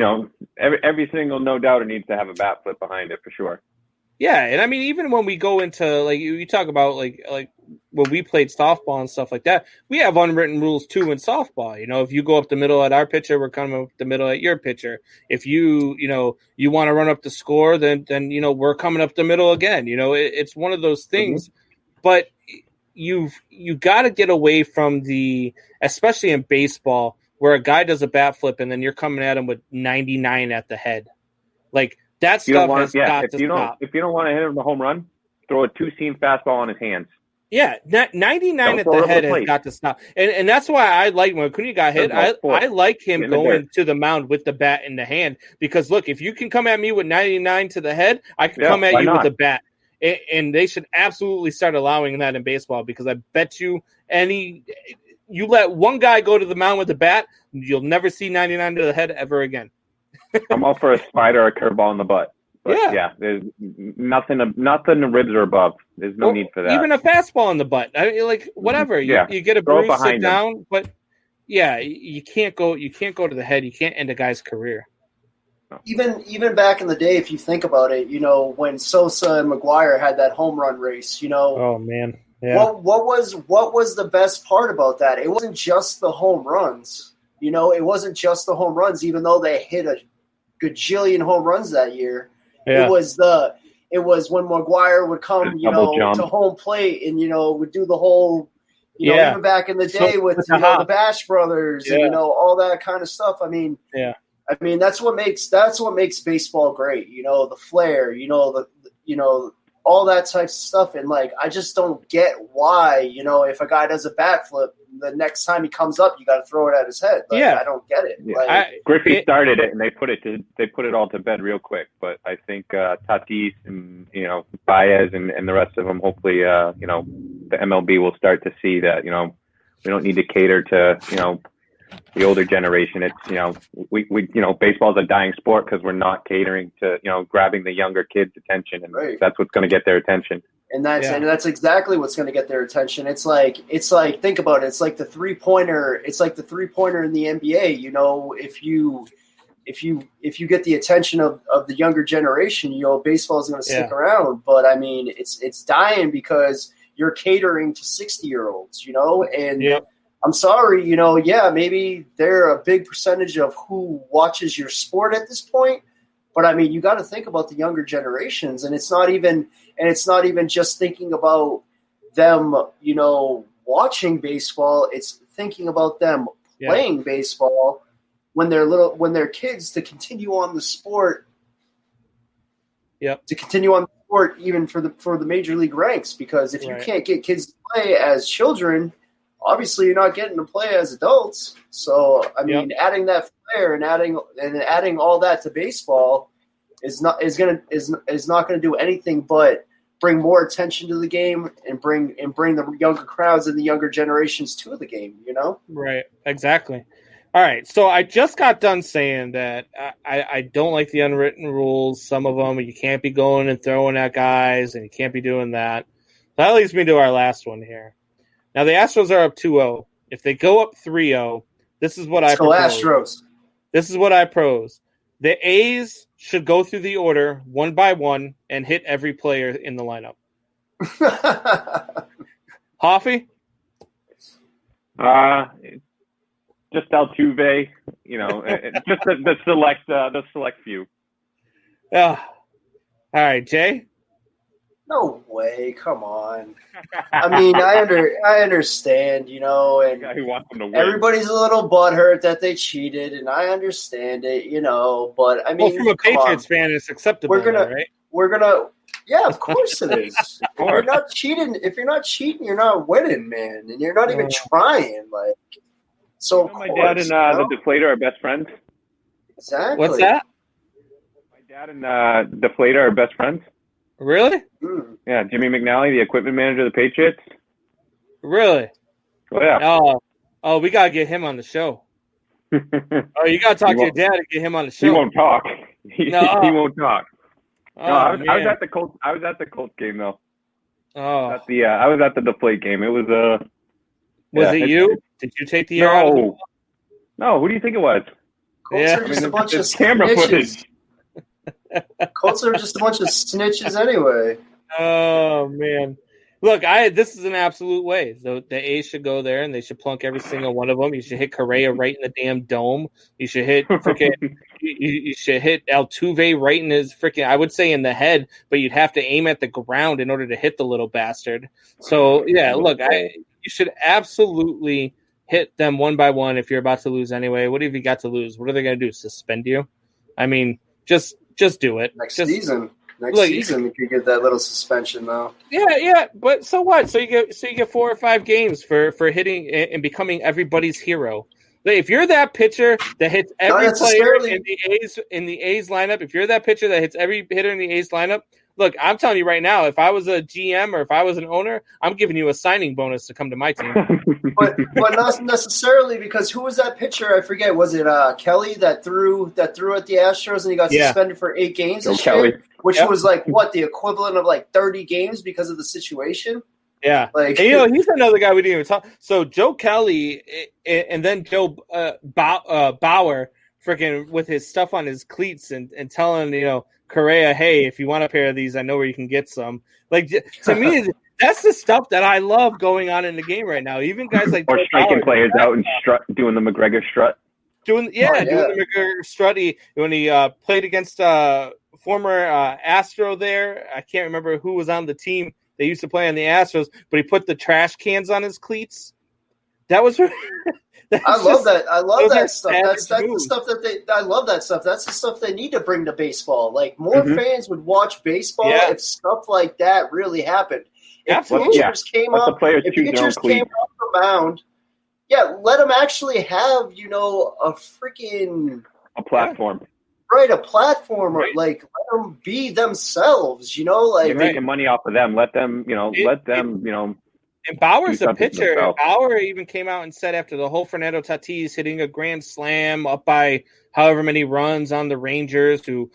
single no doubter needs to have a bat flip behind it for sure. Yeah, and I mean, even when we go into, like, you talk about like when we played softball and stuff like that, we have unwritten rules too in softball. If you go up the middle at our pitcher, we're coming up the middle at your pitcher. If you want to run up the score, then we're coming up the middle again. It's one of those things. But you got to get away from especially in baseball, where a guy does a bat flip and then you're coming at him with 99 at the head. Like, that stuff has got to stop. If you don't want to hit him the home run, throw a 2-seam fastball on his hands. Yeah, 99 at the head has got to stop. And that's why I like when Acuna got hit. I like him going to the mound with the bat in the hand, because, look, if you can come at me with 99 to the head, I can come at you with the bat. And they should absolutely start allowing that in baseball, because I bet you you let one guy go to the mound with the bat, you'll never see 99 to the head ever again. I'm all for a spider or a curveball in the butt. But there's nothing the ribs or above. There's no need for that. Even a fastball in the butt. I mean, like, whatever. You get a bruise, sit down, but you can't go to the head. You can't end a guy's career. Even back in the day, if you think about it, when Sosa and McGuire had that home run race, Oh man. Yeah. What was the best part about that? It wasn't just the home runs. It wasn't just the home runs, even though they hit a gajillion home runs that year. Yeah. It was when McGuire would come, to home plate and would do the whole, even back in the day with the Bash Brothers and all that kind of stuff. I mean, that's what makes baseball great. The flair, all that type of stuff. And like, I just don't get why, if a guy does a backflip, the next time he comes up, you got to throw it at his head. Like, I don't get it. Yeah. Like, Griffey started it, and they put it all to bed real quick. But I think Tatis and Baez and the rest of them, hopefully, the MLB will start to see that we don't need to cater to the older generation. It's we baseball's a dying sport because we're not catering to grabbing the younger kids' attention, and that's what's going to get their attention. And that's exactly what's going to get their attention. It's like think about it. It's like the 3-pointer. It's like the 3-pointer in the NBA. If you get the attention of the younger generation, baseball is going to stick around. But I mean, it's dying because you're catering to 60-year-olds. And I'm sorry. Maybe they're a big percentage of who watches your sport at this point. But I mean, you got to think about the younger generations, and it's not even just thinking about them, watching baseball. It's thinking about them playing baseball when they're kids, to continue on the sport. Yep. To continue on the sport, even for the major league ranks, because if you can't get kids to play as children, obviously you're not getting to play as adults. So I mean, adding that flair and adding all that to baseball is not gonna do anything but bring more attention to the game and bring the younger crowds and the younger generations to the game. Right. Exactly. All right. So I just got done saying that I don't like the unwritten rules. Some of them, you can't be going and throwing at guys, and you can't be doing that. That leads me to our last one here. Now, the Astros are up 2-0. If they go up 3-0, this is what I propose. Astros. This is what I propose. The A's should go through the order one by one and hit every player in the lineup. Hoffy? Just Altuve, just the select few. All right, Jay? No way! Come on. I mean, I understand, and Who wants them to win. Everybody's a little butthurt that they cheated, and I understand it, But I mean, from a Patriots fan, it's acceptable. Right? Yeah, of course it is. If you're not cheating, you're not winning, man, and you're not even trying. Like, so my dad and the Deflator are best friends. Exactly. What's that? My dad and Deflator are best friends. Really? Yeah, Jimmy McNally, the equipment manager of the Patriots. Really? Oh, yeah. Oh, we got to get him on the show. You got to talk to your dad and get him on the show. He won't talk. He won't talk. Oh, no, I was at the Colts. I was at the Colts game though. Oh, I was at the Deflate game. It was Was it you? Did you take the air out of the ball? No, who do you think it was? Colts are just a bunch of camera snitches. footage. Colts are just a bunch of snitches anyway. Oh man! Look, this is an absolute way. The A's should go there and they should plunk every single one of them. You should hit Correa right in the damn dome. You should hit you should hit Altuve right in his freaking, I would say in the head, but you'd have to aim at the ground in order to hit the little bastard. So yeah, look, you should absolutely hit them one by one if you're about to lose anyway. What have you got to lose? What are they going to do? Suspend you? I mean, just do it. Next season, you could get that little suspension though. Yeah, but so what? So you get 4 or 5 games for hitting and becoming everybody's hero. If you're that pitcher that hits every player in the A's lineup, if you're that pitcher that hits every hitter in the A's lineup, look, I'm telling you right now, if I was a GM or if I was an owner, I'm giving you a signing bonus to come to my team. but not necessarily, because who was that pitcher? I forget. Was it Kelly that threw at the Astros and he got suspended for 8 games? Kelly. Which was like what, the equivalent of like 30 games because of the situation. Yeah, like he's another guy we didn't even talk. So Joe Kelly and then Joe Bauer, freaking with his stuff on his cleats and telling Correa, hey, if you want a pair of these, I know where you can get some. Like, to me, that's the stuff that I love going on in the game right now. Even guys like or striking players out and doing the McGregor strut. Doing the McGregor strut. When he played against former Astro there, I can't remember who was on the team. They used to play on the Astros, but he put the trash cans on his cleats. That was I love that. I love that stuff. That's the moves. stuff that I love that stuff. That's the stuff they need to bring to baseball. Like more fans would watch baseball if stuff like that really happened. If Absolutely. pitchers came up, if pitchers came off the mound, let them actually have a freaking platform. Right, a platform, or like let them be themselves. Like you're making money off of them. Let them, And Bauer's a pitcher. Bauer even came out and said after the whole Fernando Tatis hitting a grand slam up by however many runs on the Rangers, who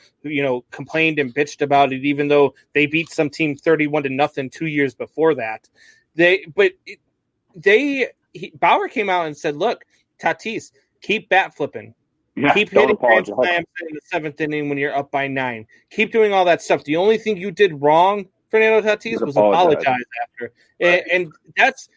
complained and bitched about it, even though they beat some team 31-0 2 years before that. Bauer came out and said, "Look, Tatis, keep bat flipping." Yeah, keep hitting grand slams in the 7th inning when you're up by 9. Keep doing all that stuff. The only thing you did wrong, Fernando Tatis, was apologize after. And that's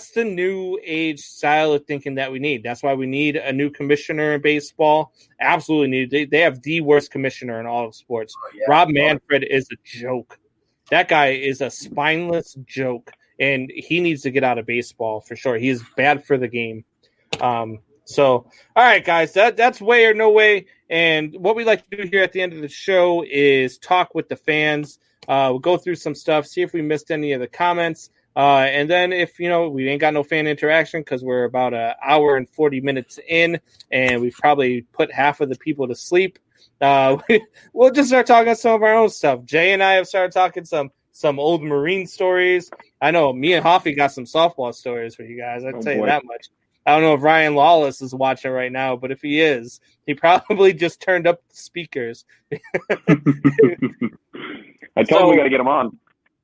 the new age style of thinking that we need. That's why we need a new commissioner in baseball. Absolutely need. They have the worst commissioner in all of sports. Rob Manfred is a joke. That guy is a spineless joke, and he needs to get out of baseball for sure. He is bad for the game. So, all right, guys, that's way or no way. And what we like to do here at the end of the show is talk with the fans. We'll go through some stuff, see if we missed any of the comments. And then if, we ain't got no fan interaction because we're about an hour and 40 minutes in and we've probably put half of the people to sleep, we'll just start talking some of our own stuff. Jay and I have started talking some old Marine stories. I know me and Hoffy got some softball stories for you guys. I'd tell you that much. I don't know if Ryan Lawless is watching right now, but if he is, he probably just turned up the speakers. I told him we got to get him on.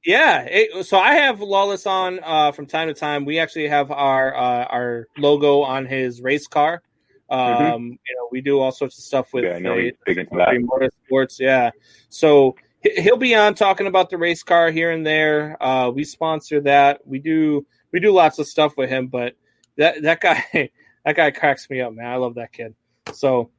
Yeah. So I have Lawless on from time to time. We actually have our logo on his race car. We do all sorts of stuff with motorsports. Yeah. So he'll be on talking about the race car here and there. We sponsor that. We do lots of stuff with him, but that guy cracks me up, man. I love that kid. So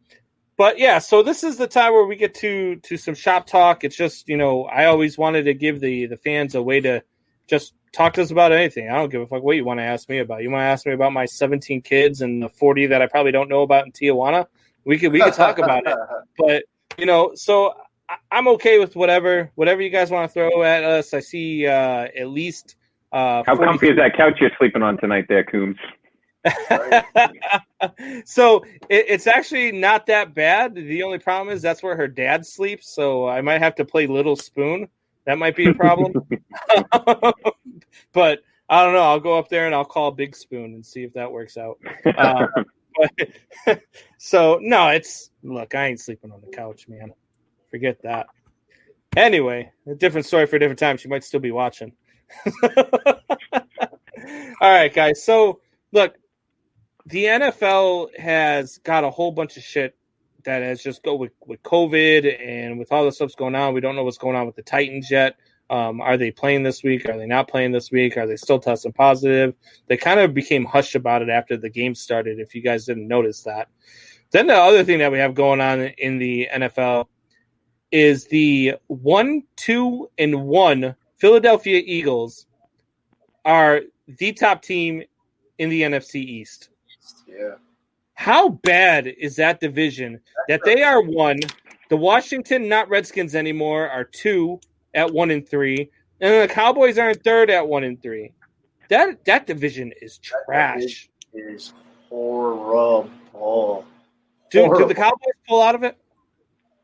this is the time where we get to some shop talk. It's just, I always wanted to give the fans a way to just talk to us about anything. I don't give a fuck what you want to ask me about. You want to ask me about my 17 kids and the 40 that I probably don't know about in Tijuana? We could talk about it. But, so I'm okay with whatever you guys want to throw at us. I see at least how comfy is that couch you're sleeping on tonight there, Coombs? So it's actually not that bad. The only problem is that's where her dad sleeps, so I might have to play Little Spoon. That might be a problem. But I don't know. I'll go up there and I'll call Big Spoon and see if that works out. So no, look, I ain't sleeping on the couch, man. Forget that. Anyway, a different story for a different time. She might still be watching. All right, guys. So look, the NFL has got a whole bunch of shit that has just go with COVID and with all the stuff's going on. We don't know what's going on with the Titans yet. Are they playing this week? Are they not playing this week? Are they still testing positive? They kind of became hushed about it after the game started, if you guys didn't notice that. Then the other thing that we have going on in the NFL is the 1-2-1 Philadelphia Eagles are the top team in the NFC East. Yeah. How bad is that division that they are 1? The Washington, not Redskins anymore, are 2 at 1-3, and the Cowboys are in 3rd at 1-3. That division is trash. It is horrible. Dude, did the Cowboys pull out of it?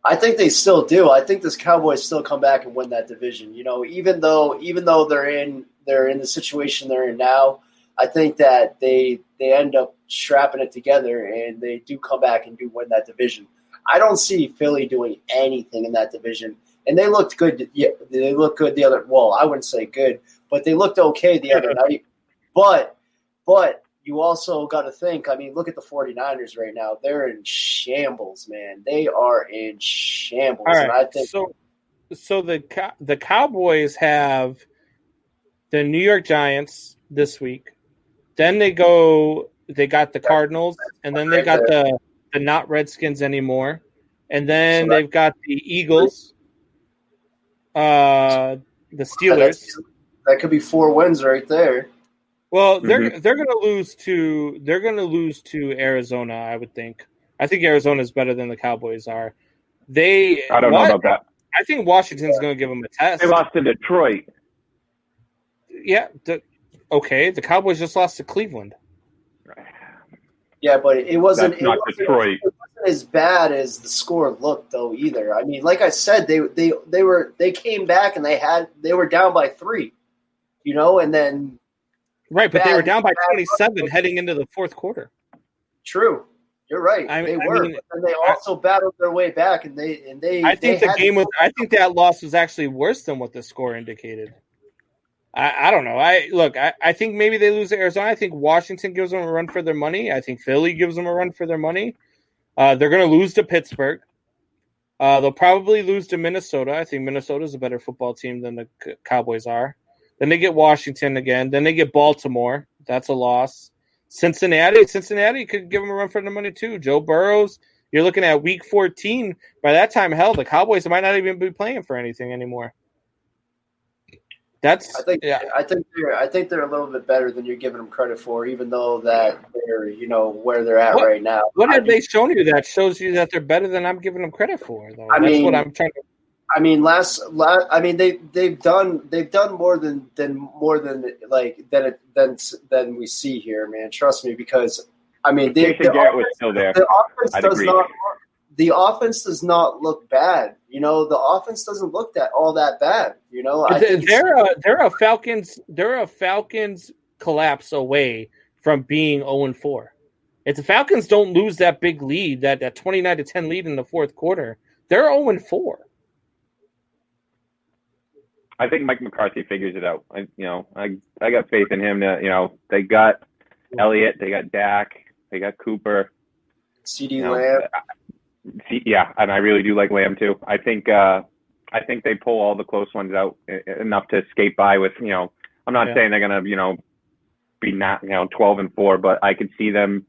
I think they still do. I think this Cowboys still come back and win that division. Even though they're in the situation they're in now, I think that they end up strapping it together and they do come back and do win that division. I don't see Philly doing anything in that division, and they looked good. Yeah, they looked good the other. Well, I wouldn't say good, but they looked okay the other night. But you also got to think. I mean, look at the 49ers right now. They're in shambles, man. They are in shambles. All right. And I think so the Cowboys have the New York Giants this week. Then they got the Cardinals, and then they got the not Redskins anymore. And then they've got the Eagles, the Steelers. That could be 4 wins right there. Well, they're going to lose to Arizona, I would think. I think Arizona is better than the Cowboys are. I don't know about that. I think Washington's going to give them a test. They lost to Detroit. Yeah. Okay. The Cowboys just lost to Cleveland. Yeah, but it wasn't. That's not Detroit. It wasn't as bad as the score looked, though. Either. I mean, like I said, they came back and they were down by 3, and then right, but they were down by 27 heading into the fourth quarter. True, you're right. They were, and they also battled their way back, and they. I think I think that loss was actually worse than what the score indicated. I don't know. I think maybe they lose to Arizona. I think Washington gives them a run for their money. I think Philly gives them a run for their money. They're going to lose to Pittsburgh. They'll probably lose to Minnesota. I think Minnesota is a better football team than the Cowboys are. Then they get Washington again. Then they get Baltimore. That's a loss. Cincinnati could give them a run for their money too. Joe Burrows. You're looking at week 14. By that time, hell, the Cowboys might not even be playing for anything anymore. I think they're a little bit better than you're giving them credit for, even though that they're where they're at right now. What have they shown you that shows you that they're better than I'm giving them credit for? Though that's what I'm trying to. I mean, they've done more than we see here, man. Trust me, because I mean the offense, still there. The offense does not look bad. The offense doesn't look all that bad. They're a Falcons collapse away from being 0-4. If the Falcons don't lose that big lead, that 29-10 lead in the fourth quarter, they're 0-4. I think Mike McCarthy figures it out. I got faith in him. They got Elliott, they got Dak, they got Cooper, CeeDee Lamb. Yeah, and I really do like Lamb too. I think they pull all the close ones out enough to skate by with. I'm not saying they're gonna be not 12-4, but I could see them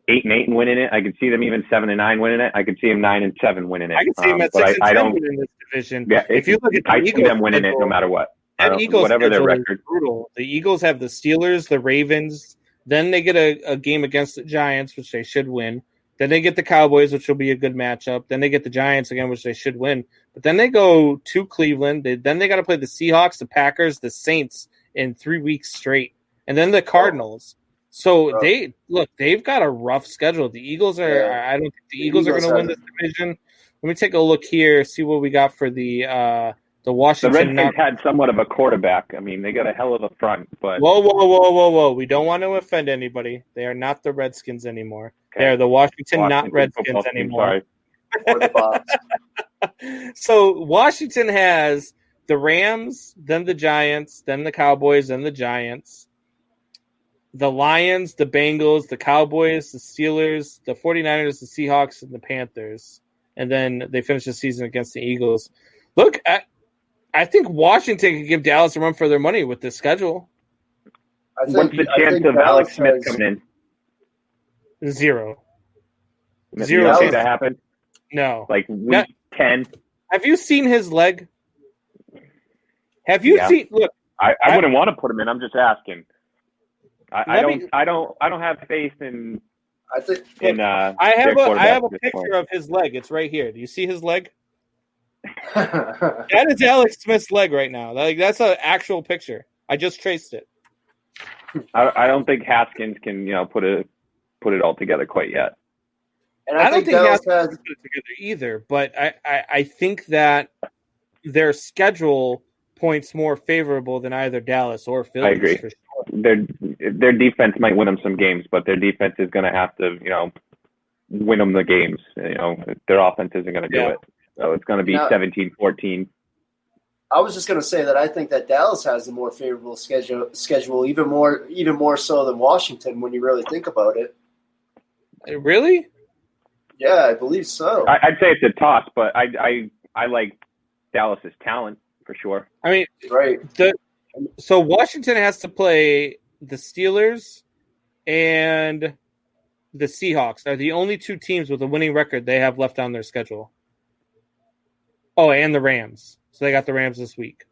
8-8 and winning it. I could see them even 7-9 winning it. I could see them 9-7 winning it. I can see them at 6-10 winning this division. Yeah, if you look at I see them winning it no matter what. Whatever their record. Brutal. The Eagles have the Steelers, the Ravens. Then they get a game against the Giants, which they should win. Then they get the Cowboys, which will be a good matchup. Then they get the Giants again, which they should win. But then they go to Cleveland. Then they got to play the Seahawks, the Packers, the Saints in 3 weeks straight, and then the Cardinals. So they've got a rough schedule. The Eagles are. Yeah. I don't think the Eagles are going to win this division. Let me take a look here, see what we got for the Washington. The Redskins had somewhat of a quarterback. I mean, they got a hell of a front, but whoa! We don't want to offend anybody. They are not the Redskins anymore. Okay. They are the Washington not Redskins anymore. So Washington has the Rams, then the Giants, then the Cowboys, then the Giants, the Lions, the Bengals, the Cowboys, the Steelers, the 49ers, the Seahawks, and the Panthers. And then they finish the season against the Eagles. Look, I think Washington can give Dallas a run for their money with this schedule. What's the chance of Alex Smith coming in? 0. You see that happen? No. Like week 10? Have you seen his leg? Have you seen? Look, I wouldn't want to put him in. I'm just asking. I don't have faith in. I have a picture of his leg. It's right here. Do you see his leg? That is Alex Smith's leg right now. That's an actual picture. I just traced it. I don't think Haskins can put it all together quite yet. And I don't think Haskins can put it together either. But I think that their schedule points more favorable than either Dallas or Philly. I agree. For sure. Their defense might win them some games, but their defense is going to have to win them the games. Their offense isn't going to do it. So it's going to be 17-14. I was just going to say that I think that Dallas has a more favorable schedule, even more so than Washington when you really think about it. Really? Yeah, I believe so. I'd say it's a toss, but I like Dallas's talent for sure. I mean, right. So Washington has to play the Steelers and the Seahawks. They're the only two teams with a winning record they have left on their schedule. Oh, and the Rams. So they got the Rams this week.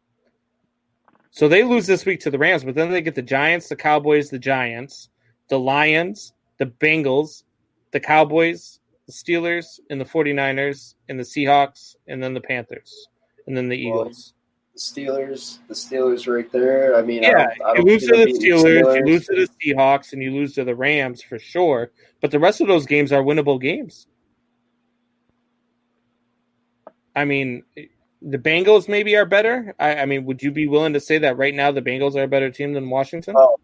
So they lose this week to the Rams, but then they get the Giants, the Cowboys, the Giants, the Lions, the Bengals, the Cowboys, the Steelers, and the 49ers, and the Seahawks, and then the Panthers, and then the Eagles. The Steelers right there. I mean, Yeah, I you don't lose see to them the beating Steelers, you lose to the Seahawks, and you lose to the Rams for sure. But the rest of those games are winnable games. I mean, the Bengals maybe are better. I mean, would you be willing to say that right now the Bengals are a better team than Washington? Oh,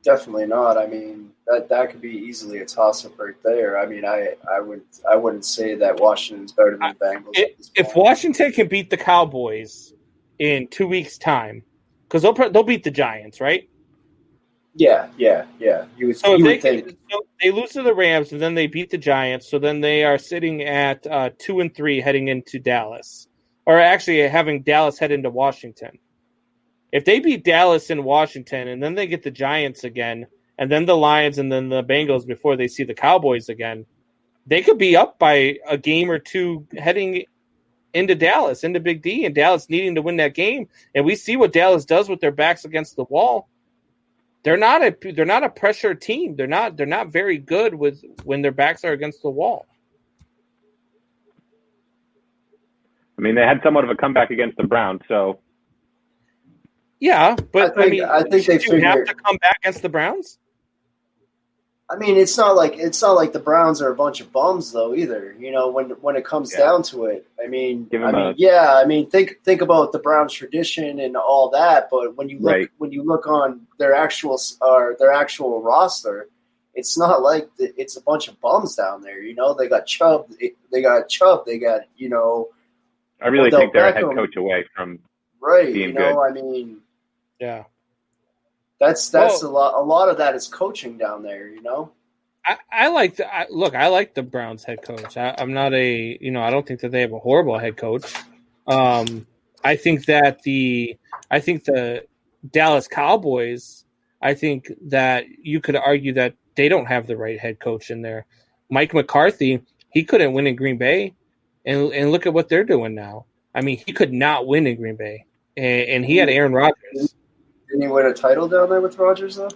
definitely not. I mean, that could be easily a toss-up right there. I mean, I wouldn't say that Washington's better than the Bengals. If Washington can beat the Cowboys in 2 weeks' time, because they'll beat the Giants, right? Yeah. You would think. So they lose to the Rams and then they beat the Giants. So then they are sitting at 2-3 heading into Dallas, or actually having Dallas head into Washington. If they beat Dallas in Washington and then they get the Giants again, and then the Lions and then the Bengals before they see the Cowboys again, they could be up by a game or two heading into Dallas, into Big D, and Dallas needing to win that game. And we see what Dallas does with their backs against the wall. They're not a pressure team. They're not very good with when their backs are against the wall. I mean, they had somewhat of a comeback against the Browns, so yeah, but I think they have to come back against the Browns. I mean, it's not like the Browns are a bunch of bums though either. You know, when it comes down to it, I mean, think about the Browns tradition and all that. But when you look on their actual roster, it's not like it's a bunch of bums down there. You know, they got Chubb, they got you know. I really think they're a head coach away from being good. I mean, yeah. That's a lot of that is coaching down there, you know. I like the Browns head coach. I'm not I don't think that they have a horrible head coach. I think the Dallas Cowboys, I think that you could argue that they don't have the right head coach in there. Mike McCarthy, he couldn't win in Green Bay, and look at what they're doing now. I mean, he could not win in Green Bay, and he had Aaron Rodgers. Didn't he win a title down there with Rodgers though?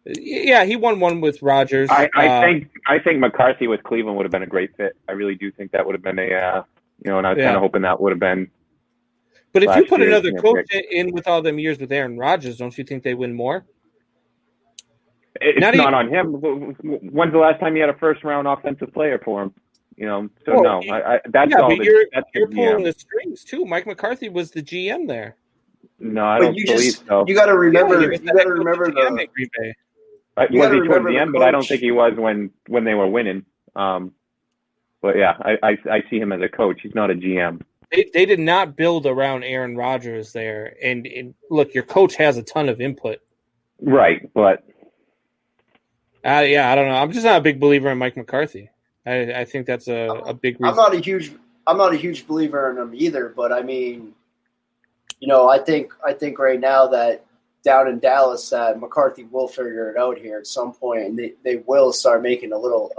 Yeah, he won one with Rodgers. I think McCarthy with Cleveland would have been a great fit. I really do think that would have been and I was kind of hoping that would have been. But if you put another coach in with all them years with Aaron Rodgers, don't you think they win more? It's not on him. When's the last time you had a first-round offensive player for him? That's all. But you're pulling the strings too. Mike McCarthy was the GM there. No, I don't believe so. You got to remember. You got to remember was he towards the end? But I don't think he was when they were winning. But yeah, I see him as a coach. He's not a GM. They did not build around Aaron Rodgers there. And look, your coach has a ton of input. Right, but I don't know. I'm just not a big believer in Mike McCarthy. I think that's a big reason. I'm not a huge believer in him either. But I mean, I think right now that down in Dallas that McCarthy will figure it out here at some point, and they will start making a little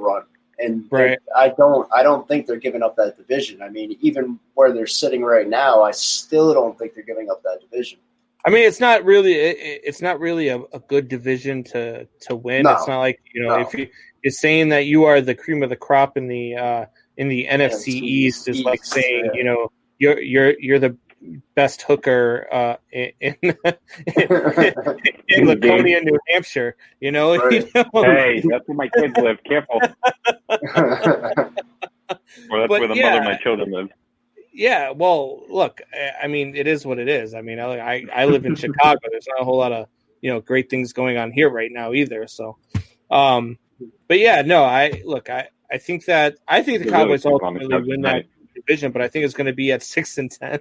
run. And right. I don't think they're giving up that division. I mean, even where they're sitting right now, I still don't think they're giving up that division. I mean, it's not really a good division to win. No, it's not like if you're saying that you are the cream of the crop in the NFC East is like saying you're the best hooker in Laconia, New Hampshire. Right. Hey, that's where my kids live. Careful. Or that's where the mother of my children live. Yeah, well, look, I mean, it is what it is. I mean, I live in Chicago. There's not a whole lot of great things going on here right now either. So, but yeah, no, I think the Cowboys ultimately win that division, but I think it's going to be at 6-10.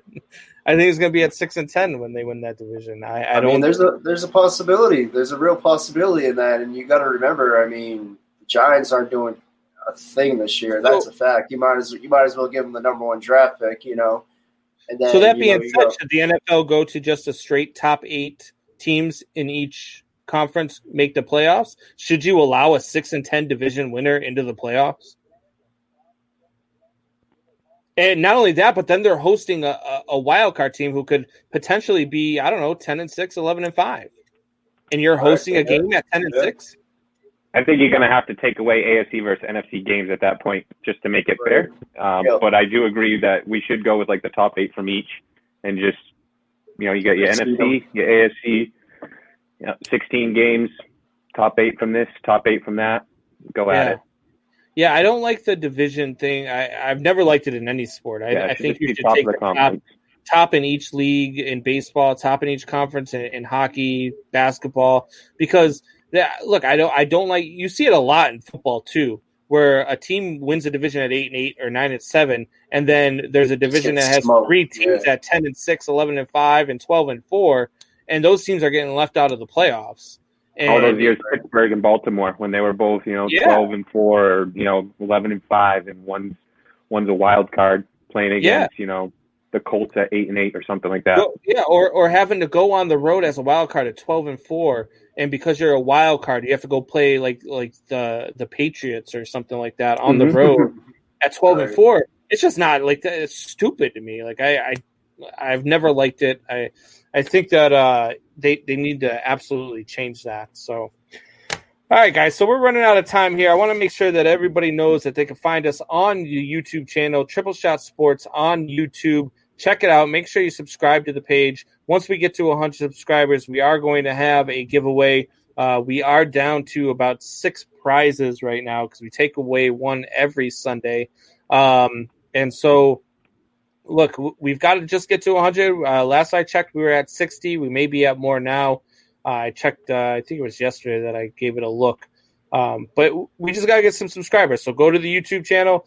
I think it's going to be at 6-10 when they win that division. I don't. There's a possibility. There's a real possibility in that, and you got to remember. I mean, the Giants aren't doing a thing this year. That's a fact. You might as well give them the number 1 draft pick. And then, so that being said, should the NFL go to just a straight top 8 teams in each conference make the playoffs? Should you allow a 6-10 division winner into the playoffs? And not only that, but then they're hosting a wild card team who could potentially be, I don't know, 10-6, 11-5. And you're hosting a game at 10-6? I think you're going to have to take away AFC versus NFC games at that point just to make it fair. But I do agree that we should go with like the top 8 from each and just, you got your NFC, your AFC, 16 games, top 8 from this, top 8 from that. Go at it. Yeah, I don't like the division thing. I've never liked it in any sport. I think you should take the top in each league in baseball, top in each conference in hockey, basketball, because look, I don't like, you see it a lot in football too, where a team wins a division at 8-8 or 9-7, and then there's a division that has 3 teams at 10-6, 11-5, and 12-4, and those teams are getting left out of the playoffs. And all those years, Pittsburgh and Baltimore, when they were both, 12-4, or 11-5, and one's a wild card playing against, the Colts at 8-8 or something like that. Or having to go on the road as a wild card at 12-4, and because you're a wild card, you have to go play like the Patriots or something like that on the road at 12-4. It's just not like that. It's stupid to me. Like I've never liked it. I think that they need to absolutely change that. So, all right, guys. So we're running out of time here. I want to make sure that everybody knows that they can find us on the YouTube channel, Triple Shot Sports on YouTube. Check it out. Make sure you subscribe to the page. Once we get to 100 subscribers, we are going to have a giveaway. We are down to about 6 prizes right now because we take away one every Sunday. And so, look, we've got to just get to 100. Last I checked, we were at 60. We may be at more now. I checked, I think it was yesterday that I gave it a look. But we just got to get some subscribers. So go to the YouTube channel.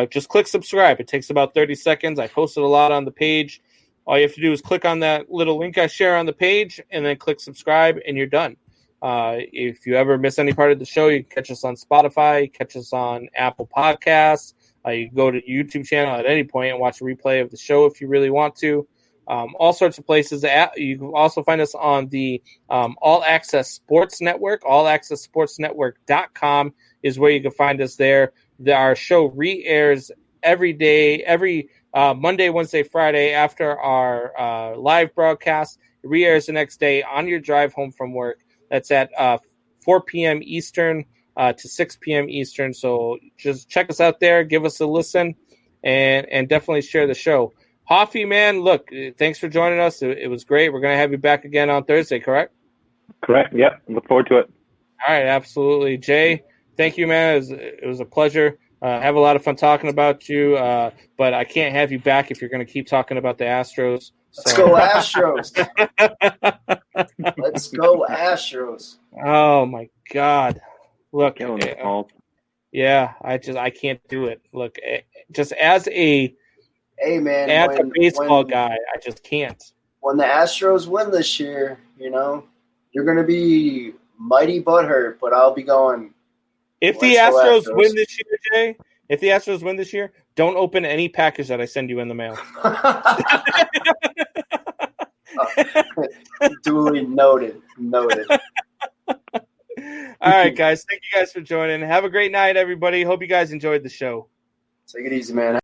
Just click subscribe. It takes about 30 seconds. I posted a lot on the page. All you have to do is click on that little link I share on the page and then click subscribe, and you're done. If you ever miss any part of the show, you can catch us on Spotify, catch us on Apple Podcasts. You can go to the YouTube channel at any point and watch a replay of the show if you really want to. All sorts of places. You can also find us on the All Access Sports Network. AllAccessSportsNetwork.com is where you can find us there. Our show re-airs every day, every Monday, Wednesday, Friday after our live broadcast. It re-airs the next day on your drive home from work. That's at 4 p.m. Eastern to 6 p.m. Eastern. So just check us out there, give us a listen, and definitely share the show. Hoffy, man, look, thanks for joining us. It was great. We're going to have you back again on Thursday, correct? Correct. Yep. Look forward to it. All right. Absolutely. Jay, thank you, man. It was a pleasure. Have a lot of fun talking about you, but I can't have you back if you're going to keep talking about the Astros. So. Let's go Astros. Let's go Astros. Oh, my God. Look. Yeah, I can't do it. Look, just as a baseball guy, I just can't. When the Astros win this year, you're going to be mighty butthurt, but I'll be going. If the Astros win this year, Jay, if the Astros win this year, don't open any package that I send you in the mail. Duly noted. All right, guys. Thank you guys for joining. Have a great night, everybody. Hope you guys enjoyed the show. Take it easy, man.